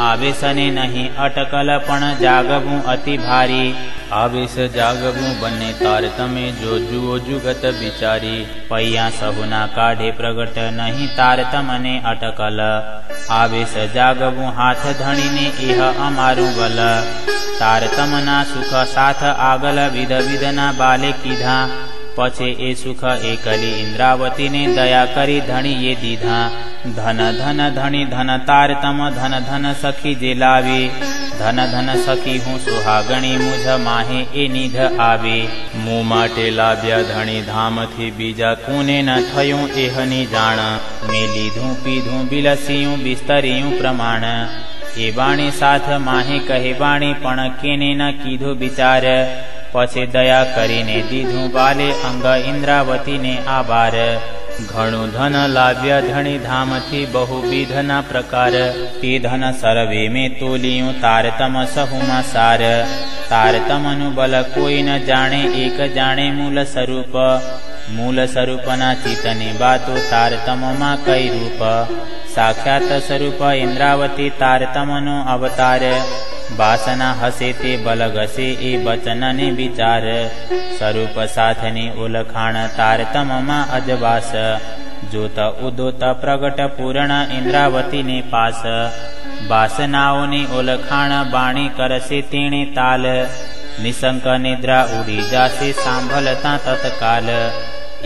આવેશને નહીં અટકલ પણ જાગવું અતિ ભારી, આવેશ જાગવું બંને તારતમે જો જુઓ જુગત વિચારી. પૈયા સહુના કાઢે પ્રગટ નહીં તારતમને અટકલ, આવેશ જાગવું હાથ ધણીને એહ અમારું બલ. તારતમના સુખ સાથ આગલ વિધ વિધના બાલે કીધા, પછી એ સુખ એકલી ઇન્દ્રાવતીને દયા કરી ધણીએ દીધા. ધન ધન ધણી ધન તારતમ ધન ધન સખી જે લાવી, ધન ધન સખી હું સુહાગણી મુझ માહે એ નિધ આવી. મું માટે લાવ્યા ધણી ધામથી બીજા કોને ન થયું એહની જાણ. મેં લીધું પીધું બિલસિયું બિસ્તરિયું પ્રમાણ, એ વાણી સાથ માહે કહે વાણી પણ કેને ન કીધું વિચાર. પછી દયા કરીને દીધું બાલે અંગ ઇન્દ્રાવતીને આભાર. ઘણું ધન લાવ્યા ધણી ધામથી બહુવિધના પ્રકાર, તે ધન સર્વે મેં તોલિયું તારતમ સહુમાં સાર. તારતમનું બલ કોઈ ન જાણે એક જાણે મૂળ સ્વરૂપ, મૂળ સ્વરૂપના ચિત્તની બાતો તારતમમાં કઈ રૂપ. સાક્ષાત સ્વરૂપ ઇન્દ્રાવતી તારતમનો અવતાર, વાસના હસે તે બલ ઘસે એ વચનને વિચાર. સ્વરૂપ સાથની ઓળખાણ તારતમમાં અજવાસ, જોત ઉદોત પ્રગટ પૂર્ણ ઇન્દ્રાવતીને પાસ. વાસનાઓની ઓળખાણ બાણી કરશે તેણે તાલ, નિશંક નિદ્રા ઉડી જાશે સાંભળતા તત્કાલ.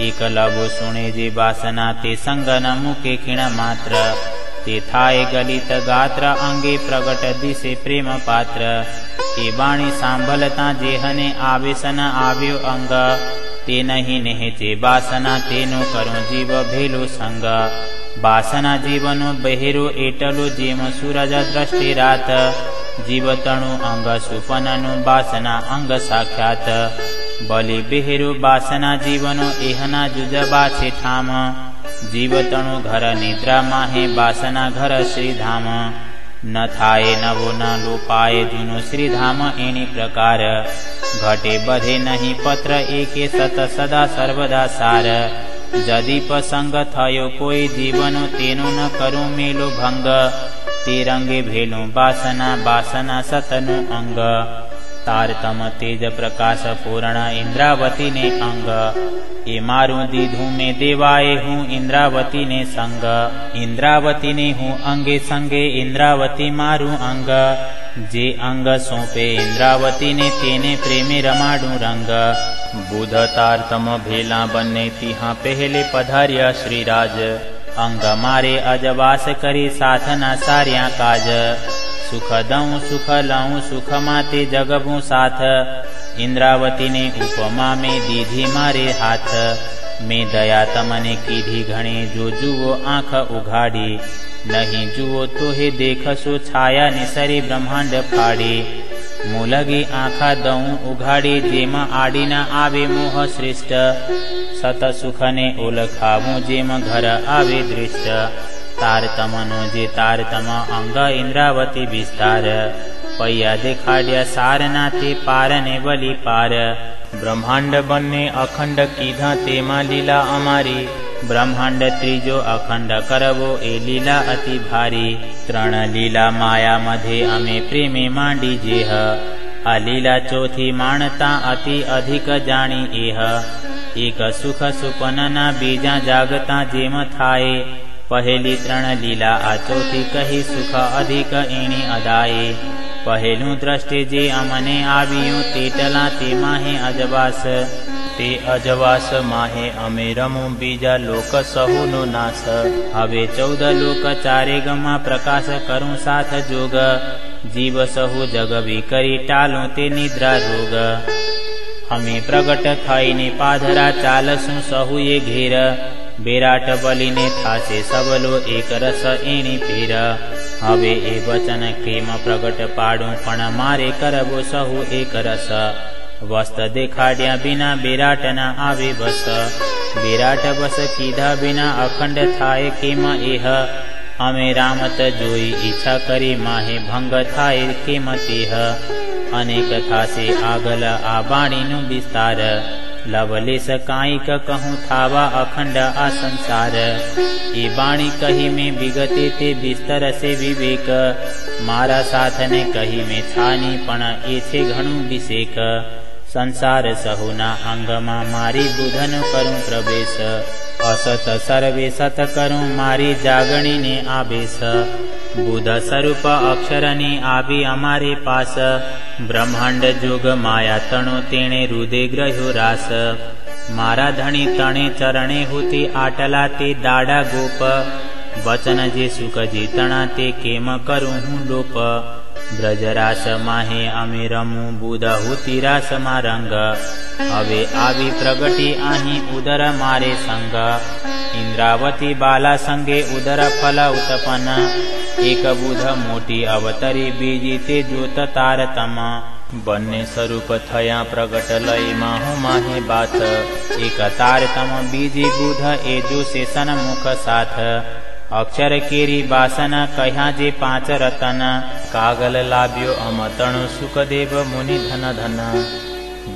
એકલવો સુણે જે વાસના તે સંગ ન મૂકે ખીણ માત્ર, તે થાય ગલિત ગાત્ર અંગે પ્રગટ દિશે પ્રેમ પાત્ર એ બાણી સાંભળતા જેહને આવેશન આવ્યો અંગ તે નહીં નેહચે બાસના તેનો કરો જીવ ભેલો સંગ બાસના જીવનો બહેરો એટલો જેમ સૂરજ દ્રષ્ટિ રાત જીવ તણુ અંગ સુપનનું બાસના અંગ સાક્ષાત બલિ બહેરો બાસના જીવનો એહના જુજબા છે ઠામ જીવ તણુ ઘર નિદ્રામાં હે બાસના ઘર શ્રીધામ ન થાય નવો ન લોપાય જૂનો શ્રીધામ એની પ્રકાર ઘટે બધે નહીં પત્ર એકે સત સદા સર્વદા સાર જદી પસંગ થયો કોઈ જીવનો તેનો ન કરું મેલો ભંગ તે રંગે ભેલું બાસના બાસના સતનું અંગ તારતમ તેજ પ્રકાશ પૂર્ણ ઇન્દ્રાવતીને અંગ એ મારું દીધું મેં દેવાએ હું ઇન્દ્રાવતીને સંગ ઇન્દ્રાવતીને હું અંગે સંગે ઇન્દ્રાવતી મારું અંગ જે અંગ સોંપે ઇન્દ્રાવતીને તેને પ્રેમે રમાડું રંગ બુધ તારતમ ભેલા બંને તિહા પહેલે પધાર્યા શ્રીરાજ અંગ મારે અજવાસ કરી સાથના સાર્યા કાજ સુખ દઉં સુખ લઉં સુખમાં તે જગવું સાથ ઇન્દ્રાવતીને ઉપમા મેં દીધી મારે હાથ મેં દયા તમને કીધી ઘણી જો જુઓ આંખ ઉઘાડી નહીં જુઓ તો હે દેખશો છાયા નિસરી બ્રહ્માંડ ફાડી મૂલગી આંખા દઉં ઉઘાડી જેમાં આડીના આવે મોહ શ્રેષ્ઠ સત સુખને ઓળખાવું જેમ ઘર આવે દૃષ્ટ તારતમનો જે તારતમ અંગ ઇન્દ્રાવતી વિસ્તાર પૈયા દેખાડ્યા સારના તે પાર ને બલી પાર બ્રહ્માંડ બંને અખંડ કીધા તેમાં લીલા અમારી બ્રહ્માંડ ત્રીજો અખંડ કરવો એ લીલા અતિ ભારી ત્રણ લીલા માયા મધ્યે અમે પ્રેમે માંડી જેહ આ લીલા ચોથી માણતા અતિ અધિક જાણી એહ એક સુખ સુપનના બીજા જાગતા જેમ થાય પહેલી ત્રણ લીલા આ ચોથી કહી સુખ અધિક એણી અદાયે પહેલું દ્રષ્ટિ જે અમને આવ્યું તેટલા તેમાં હે અજવાસ તે અજવાસ માહે અમે રમું બીજા લોક સહુનો નાશ હવે 14 લોક ચારે ગમાં પ્રકાશ કરું સાથ જોગ જીવ સહુ જગવી કરી ટાલું તે નિદ્રા રોગ અમે પ્રગટ થઈને પાધરા ચાલશું સહુએ ઘેર બેરાટ બલીને થાશે સબલો એક રસ એની પેર હવે એ વચન કેમ પ્રગટ પાડું પણ મારે કરવો સહુ એક રસ વસ્ત દેખાડ્યા વિના બેરાટ ના આવે બસ બેરાટ બસ કીધા વિના અખંડ થાય કેમ એહ અમે રામત જોઈ ઈચ્છા કરી માહે ભંગ થાય કેમ તેહ અનેક થાશે આગલ આ વાણીનું વિસ્તાર લવલેશ કાંઈક કહું થાવા અખંડ આ સંસાર એ વાણી કહી મેં વિગતે તે બિસ્તર સે વિવેક મારા સાથને કહી મેં છાની પણ એ છે ઘણું વિશેક સંસાર સહુના અંગમાં મારી બુધન કરું પ્રવેશ અસત સર્વે સત કરું મારી જાગણીને આવેશ બુધ સ્વરૂપ અક્ષરની આવી અમારે પાસ બ્રહ્માંડ જોગ માયા તણો તેણે હૃદય ગ્રહ્યો રાસ મારા ધણી તણે ચરણે હોતી આટલા તે દાડા ગોપ વચન જે સુખ જીતણા તે કેમ કરું હું લોપ બ્રજરાસ માહે અમે રમું બુધ હોતી રાસમાં રંગ હવે આવી પ્રગટી અહીં ઉદર મારે સંગ ઇન્દ્રાવતી બાલા સંગે ઉદર ફલ ઉત્પન્ન એક બુધ મોટી અવતરી બીજી તે જોત તારતમ બંને સ્વરૂપ થયા પ્રગટ લયમાં હું માહે બાથ એક તારતમ બીજી બુધ એ જો શેષન મુખ સાથ અક્ષર કેરી બાસન કહ્યા જે 5 રતન કાગલ લાવ્યો અમતણું સુખદેવ મુનિ ધન ધન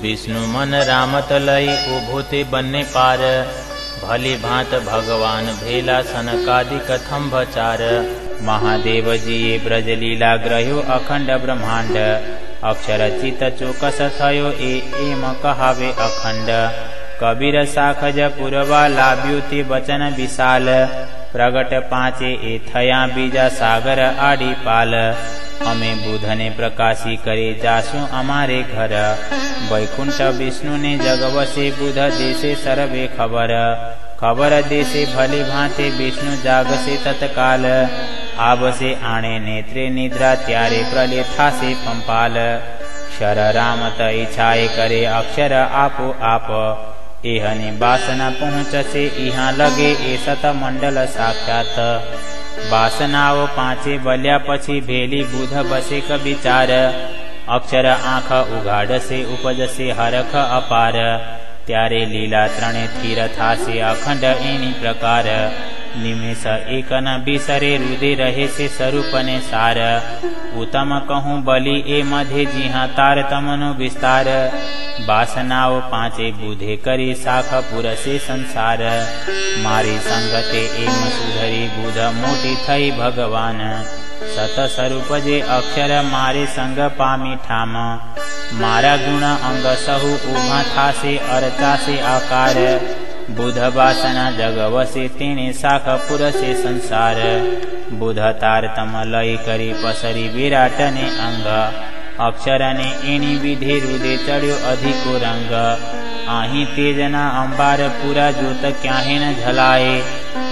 વિષ્ણુ મન રામત લઈ ઉભો તે બંને પાર ભલી ભાંત ભગવાન ભેલા સનકાદિક થંભચાર મહાદેવજીએ બ્રજ લીલા ગ્રહ્યો અખંડ બ્રહ્માંડ અક્ષર ચિત ચોકસ થયો એમ કહાવે અખંડ કબીર સાખજ પુરવા લાવ્યું તે વચન વિશાલ પ્રગટ 5 એ થયા બીજા સાગર આડી પાલ અમે બુધને પ્રકાશી કરી જાશું અમારે ઘર વૈકુંઠ વિષ્ણુને જગવશે બુધ દેશે સર્વે ખબર દેશે ભલી ભાંતે વિષ્ણુ જાગશે તત્કાલ आवसे आणे नेत्रे निद्रा त्यारे प्रलय थासे पंपाल क्षर राम त इच्छाए करे अक्षर आपो आप एहनी वासना पहुँचसे इहाँ लगे ए सत मंडल साक्षात वासनाओ पांचे बल्या पछी भेली बुध बसे क विचार अक्षर आँख उगाडसे उपजसे हरख अपार त्यारे लीला त्रणे थीर थासे अखंड एनी प्रकार निमेष एक न बिसरे रुदे रहे से स्वरूपने सार उत्तम कहूँ बलि ए मध्य जिहाँ तारतमनु विस्तार वासनाओ पांचे बुधे करी साख पुरसे संसार मारी संगते एम सुधरी बुध मोटी थई भगवान सत स्वरूप जे अक्षर मारे संग पामी ठाम मारा गुण अंग सहु उभा थासे अरचासे आकार बुध वासना जगवसे तेने साख पुरसे संसार बुध तारतम लय करी पसरी विराटने अंग अक्षरने एनी विधि रुदे चढ़्यो अधिको रंग आही तेजना अंबार पूरा जोत क्याहे न झलाए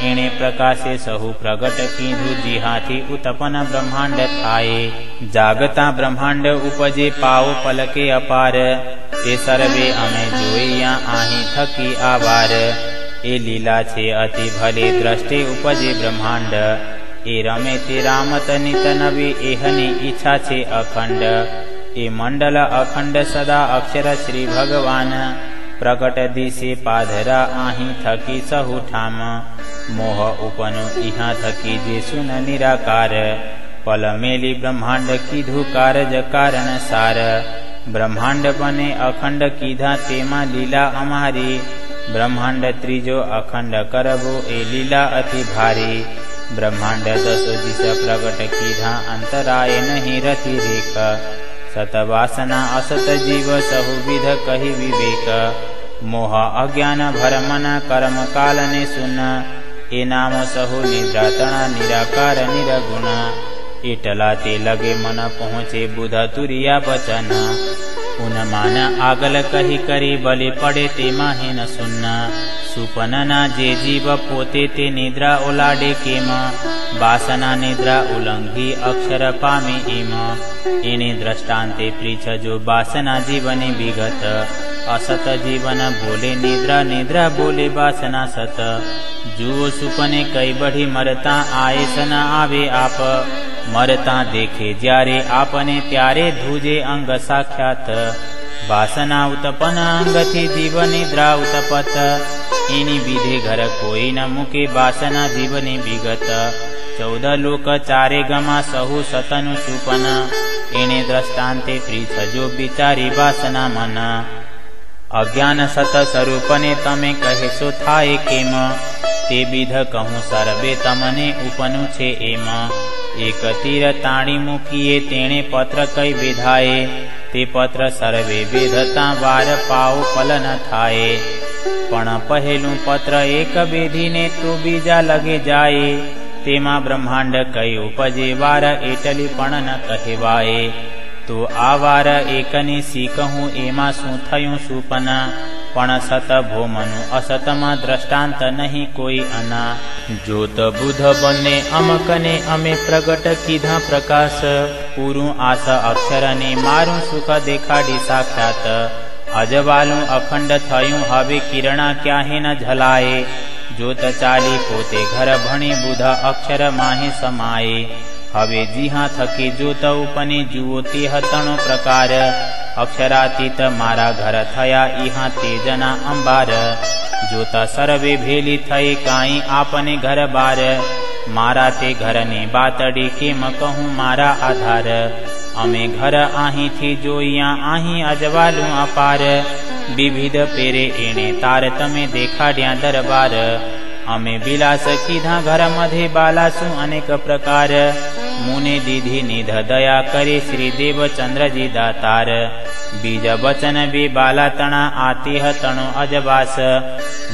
एणे प्रकाशे सहु प्रगट कीधु जिहाथी उत्पन्न ब्रह्मांड थाए जागता ब्रह्मांड उपजे पाओ पलके अपार ए सर्वे अमे जोइया आही थकी आवार ए लीला छे अति भले दृष्टि उपजे ब्रह्मांड ए रमे ते रामत नित नवी एहनी इच्छा छे अखंड ए मंडल अखंड सदा अक्षर श्री भगवान प्रकट दिशे पाधरा आही थकी सहु ठाम मोह उपनु इहाँ थकी जे सुन निराकार पल मेली ब्रह्मांड कीधु कारज कारण सार ब्रह्मांड बने अखंड कीधा तेमा लीला अमारी ब्रह्मांड त्रिजो अखंड करबो ए लीला अति भारी ब्रह्मांड दस दिश प्रगट कीधा अंतराय नहीं रति रेख सत वासना असत जीव सहु विध कही विवेक मोह अज्ञान भरमना कर्म कालने सुन ए नाम सहु निद्रा तना निराकार निरगुण इटला ते लगे मन पहुँचे बुध तुरिया बचन उन मान आगल कही करी बलि पड़े ते माहे न सुनना सुपनना जे जीव पोते ते निद्रा ओलाडे केम वासना निद्रा उलंघी अक्षर पामे एम एने दृष्टान्ते पृछ जो वासना जीवने विगत असत जीवन बोले निद्रा निद्रा बोले वासना सत जुओ सुपने कई बढ़ी मरता आए सना आवे आप मरता देखे ज्यारे आपने त्यारे धूजे अंग साक्षात वासना उत्पन्न अंग थी जीव निद्रा उत्पत इनी विधे घर कोई न मुके वासना जीवने विगत 14 लोक चारे गमा सहु सतनु सुपन एने दृष्टान्ते पृछ जो विचारी वासना मन अज्ञान सत स्वरूपने तमे कहे सो थाए केम ते विध कहूँ सर्वे तमने उपनु छे एम एक तीर ताणी मुकीए तेणे पत्र कई विधाए ते पत्र सर्वे वेधता वार पाओ फल न थाए पण पहेलू पत्र एक विधि ने तो बीजा लगे जाए तेमा ब्रह्मांड कई उपजे वार एटली पण न कहेवाए तो आवार एकनी सीखूँ एमा शू थयूं सुपना पण सत भोमनु असतमा दृष्टांत नहीं कोई अना जोत बुध बने अमकने अमे प्रगट कीधा प्रकाश पूरू आस अक्षरने मारू सुख देखाड़ी साक्षात अजवालू अखंड थयूं हवे किरणा क्याहे न झलाए जोत चाली पोते घर भणी बुध अक्षर माहे समाये हवे जिहा थके जोत उपने जुओ तेह तणो प्रकार अक्षरातीत मारा घर थया इहा तेजना अंबार जोत सर्वे भेली थई काई आपने घर बार मारा ते घर ने बातड़ी केम कहूँ मारा आधार अमे घर आही थी जोइया आही अजवालू अपार विविध पेरे एणे तारतमे देखाड्या दरबार अमे विलास कीधा घर मधे बालासु अनेक प्रकार मुने दीधी निध दया करे श्री देव चंद्र जी दातार बीज वचन बे बाला तना आते तणो अजवास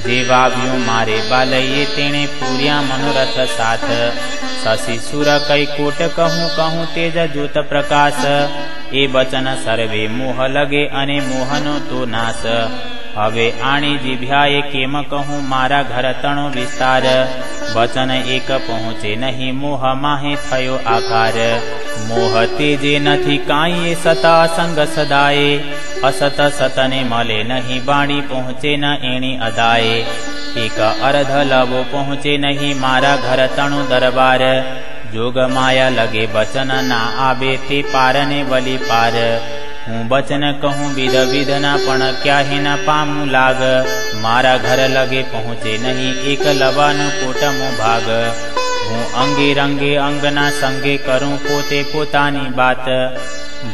जे वाव्यू मारे बालये तेणे पूर्या मनोरथ साथ शशि सुर कई कोट कहूँ कहूँ तेज ज्योत प्रकाश ए वचन सर्वे मोह लगे अने मोहनो तो नाश हवे आणी जिभ्याए केम कहूँ मारा घर तणो विस्तार वचन एक पहुँचे नहीं मोह माहे थयो आकार। मोह तेजे नथी काई सता संग सदाए, असत सतने मले नहीं बाणी पहुँचे न एणी अदाए। एक अर्ध लवो पहुँचे नहीं मारा घर तणु दरबार, जोग माया लगे बचन ना आबे ते पार ने वली पार। हूँ बचन कहूँ विध विध न पण क्या ही न पामू लाग, मारा घर लगे पहुँचे नहीं एक लवन कोटमो भाग। हूँ अंगे रंगे अंगना संगे करूँ पोते पोतानी बात,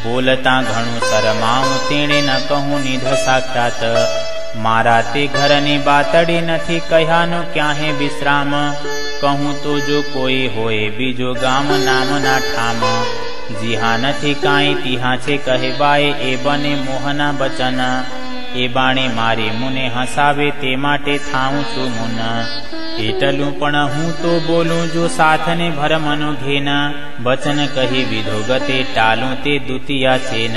बोलता घणु शरमाऊँ तेणे न कहूँ निध साक्षात। मारा ते घरनी बातड़ी नथी कह्यानो क्याहे विश्राम, कहूँ तो जो कोई होए बीजो गाम नाम ना ठाम। जिहा नथी काई तिहा छे कहेवाए ए बने मोहना बचन, ए बाणे मारी मुने हसावे ते माटे थाऊं छु मुन। एटलू पण हूँ तो बोलूं जो साथ ने भरमनो घेन, बचन कही विधो गते टालूं ते द्वितीया चेन।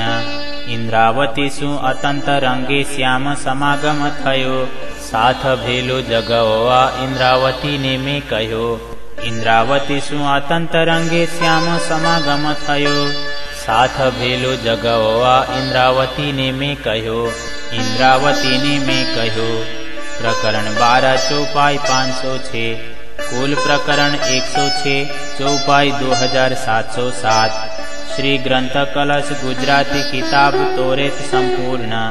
इंद्रावती सु अतंत रंगे श्याम समागम थयो, साथ भेलो जगवा इंद्रावती ने में कहो। इंद्रावती सु अतंत रंगे श्याम समागम थयो, साथ भेलो जगवा इंद्रावती ने में कहो। इंद्रावती ने में कहो। प्रकरण 12 चौपाई 506, कुल प्रकरण 106, चौपाई 2707। श्री ग्रंथ कलश गुजराती किताब तोरेत संपूर्ण।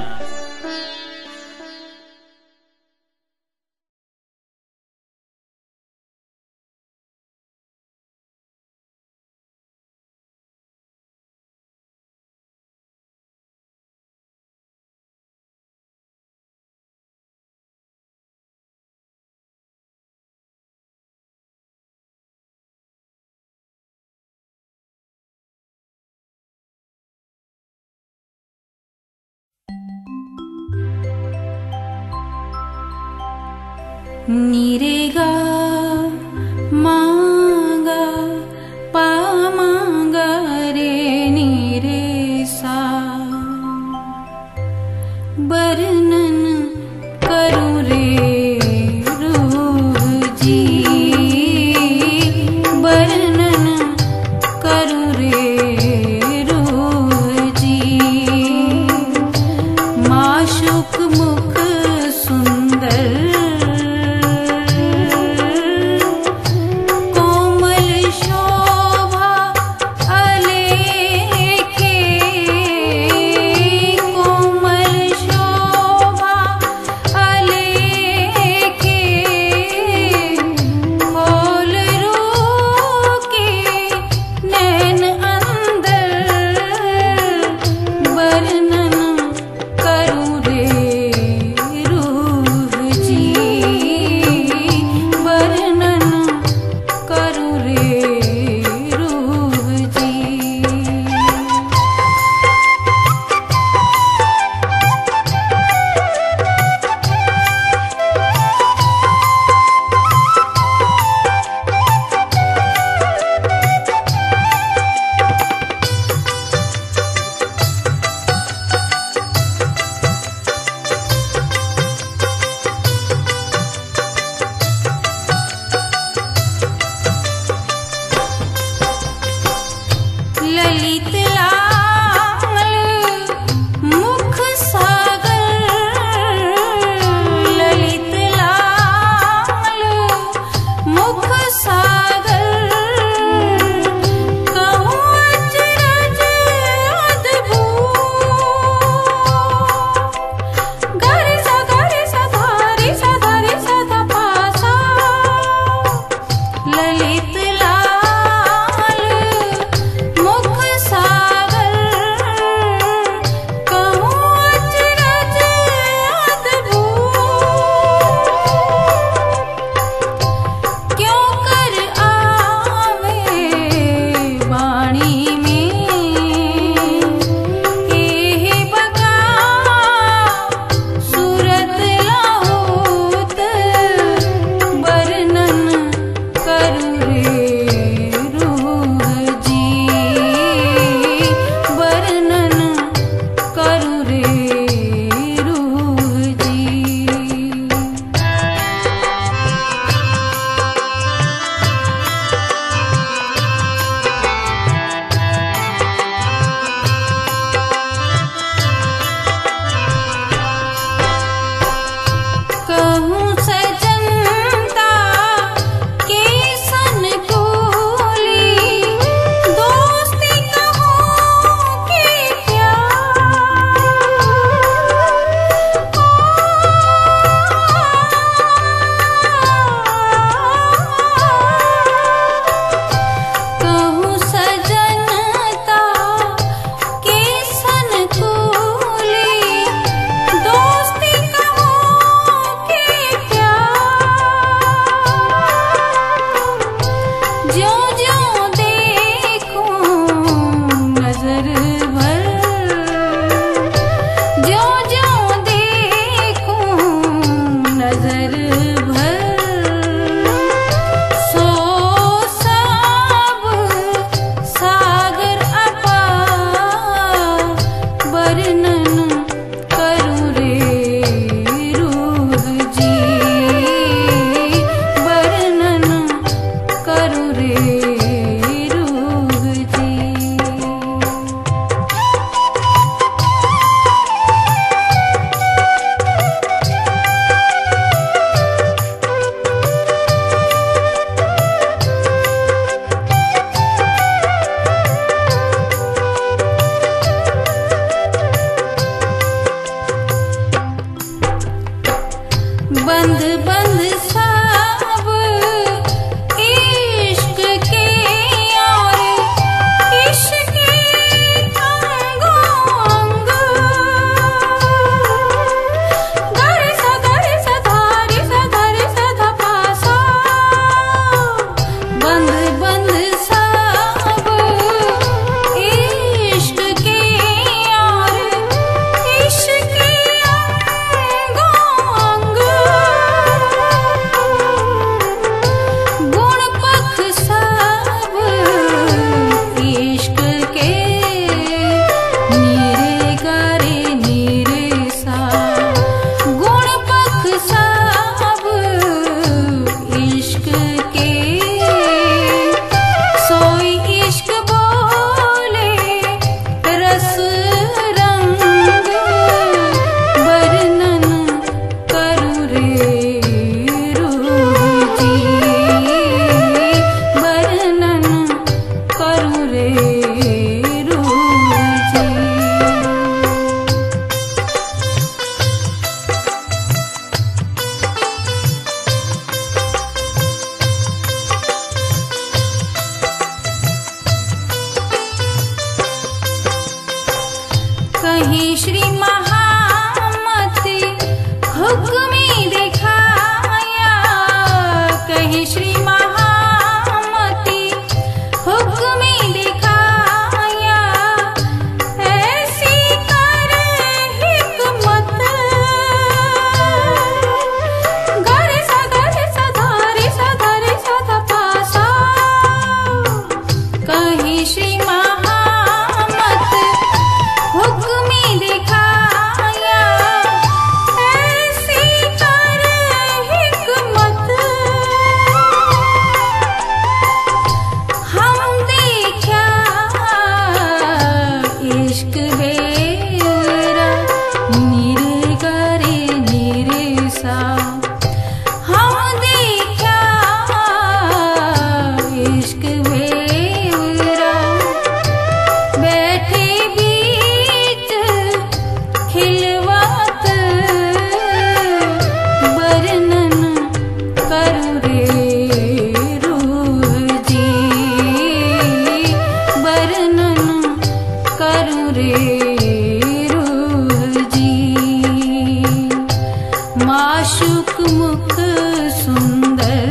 निरेगा मांगा पा मांगा रे निरे सा, वर्णन करूं रे रूह जी, वर्णन करूं रे रूह जी। माशुक मुख सुंदर कहीं श्री महामती हुक्मी दिखाया, कहीं श्री महामती हुक्मी दिखाया, ऐसी कर हिकमत गरे सा धारे सा धारे सा धा पासा, कहीं श्री महामत हुक्मी दिखाया, ऐसी कर हिकमत हम देखा इश्क बेरा निर्गरे निरसा, हम देखा इश्क बेरा बैठे बीच खिलवात, वर्णन करूं रे रूह जी, वर्णन करूं रे रूह जी। माशूक मुख सुंदर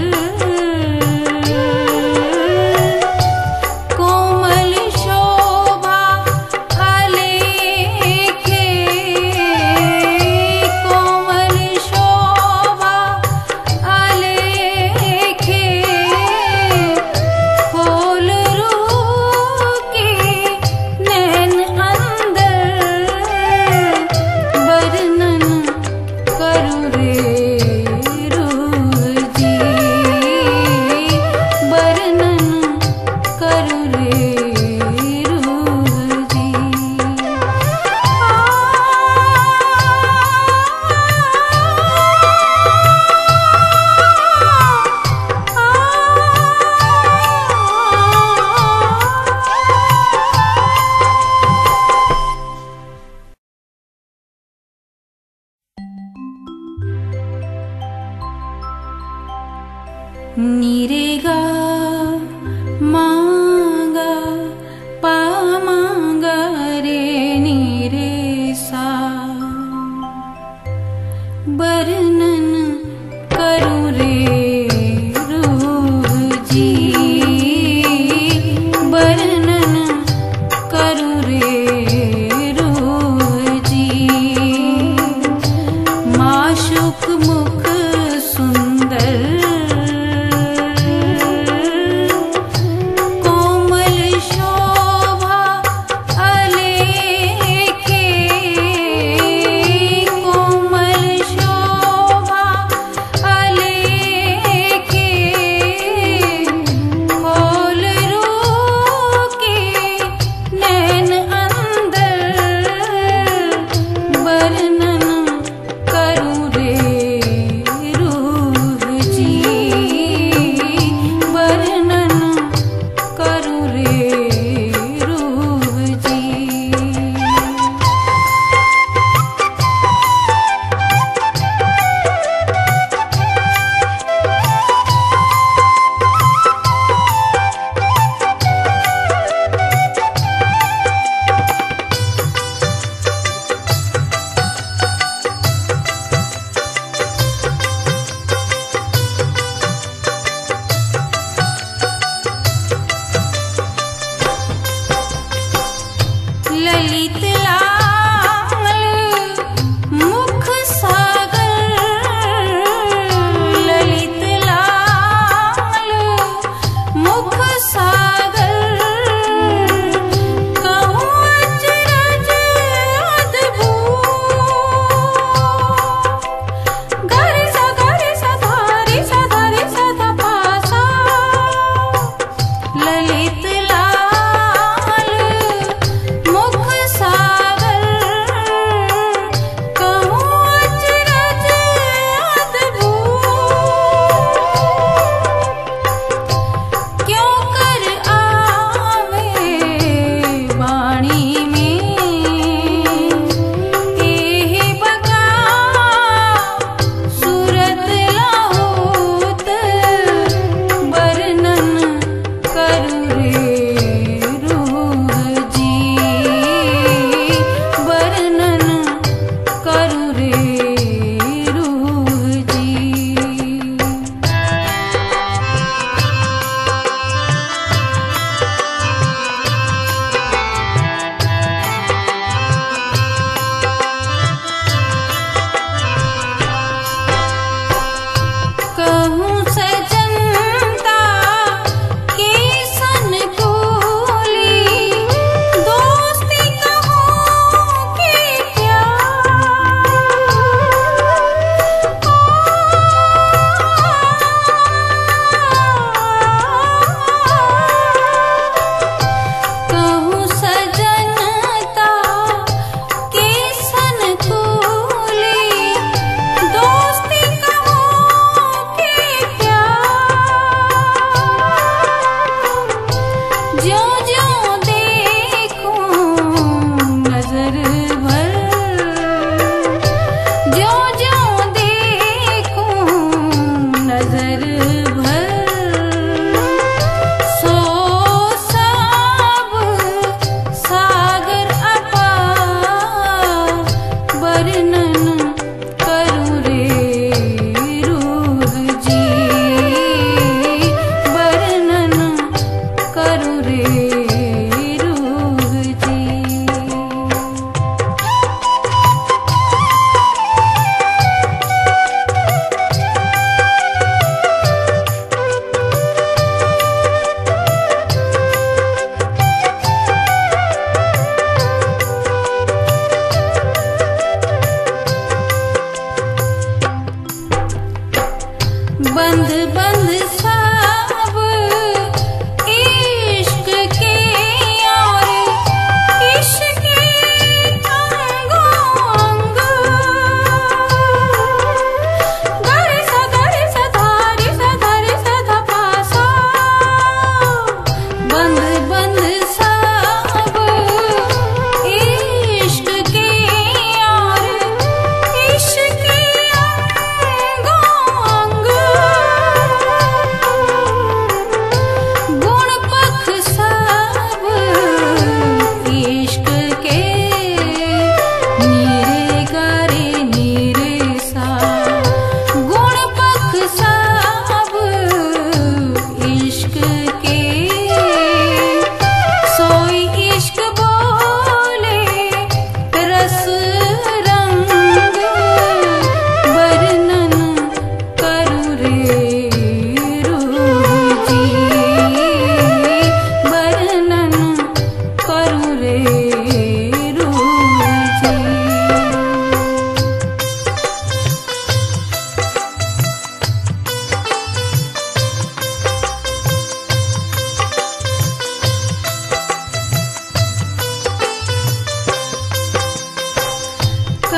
कोमल शोभा आलेखे, कोमल शोभा आलेखे, खोल रूह के नैन अंदर, वर्णन करूं रे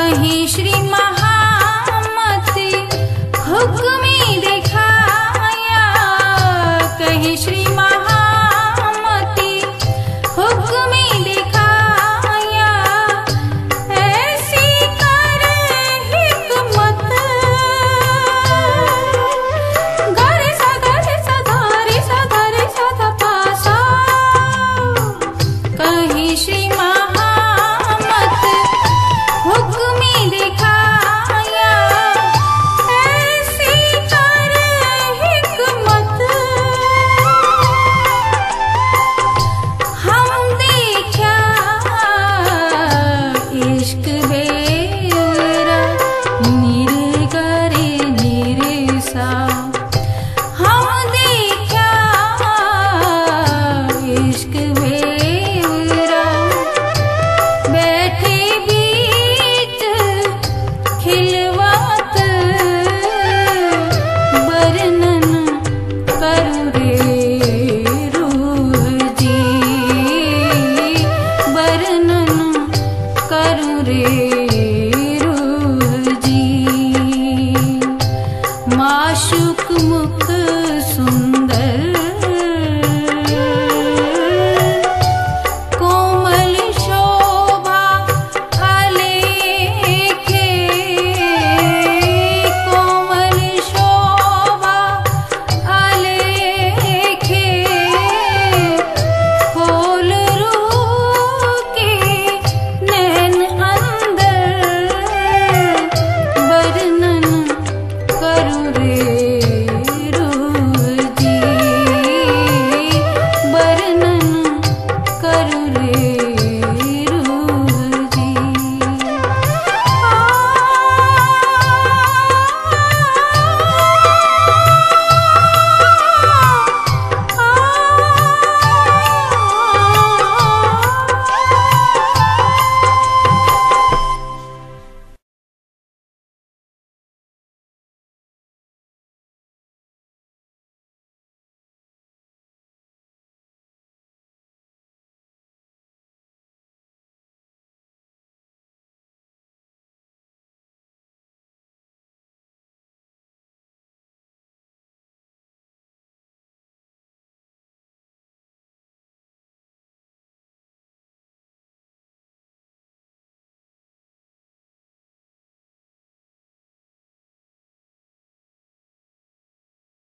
कहीं श्री महामती हुक्मी दिखाया, कहीं श्री महामती हुक्मी दिखाया, ऐसी कर हिकमत गरे सा रे सा धा पासा, कहीं श्री महामत हुक्मी दिखाया, ऐसी कर हिकमत हम देखा इश्क बेरा निर्गरे निरसा, हम देखा इश्क बेरा बैठे बीच खिलवात, वर्णन करूँ रे रूह जी, वर्णन करूँ रे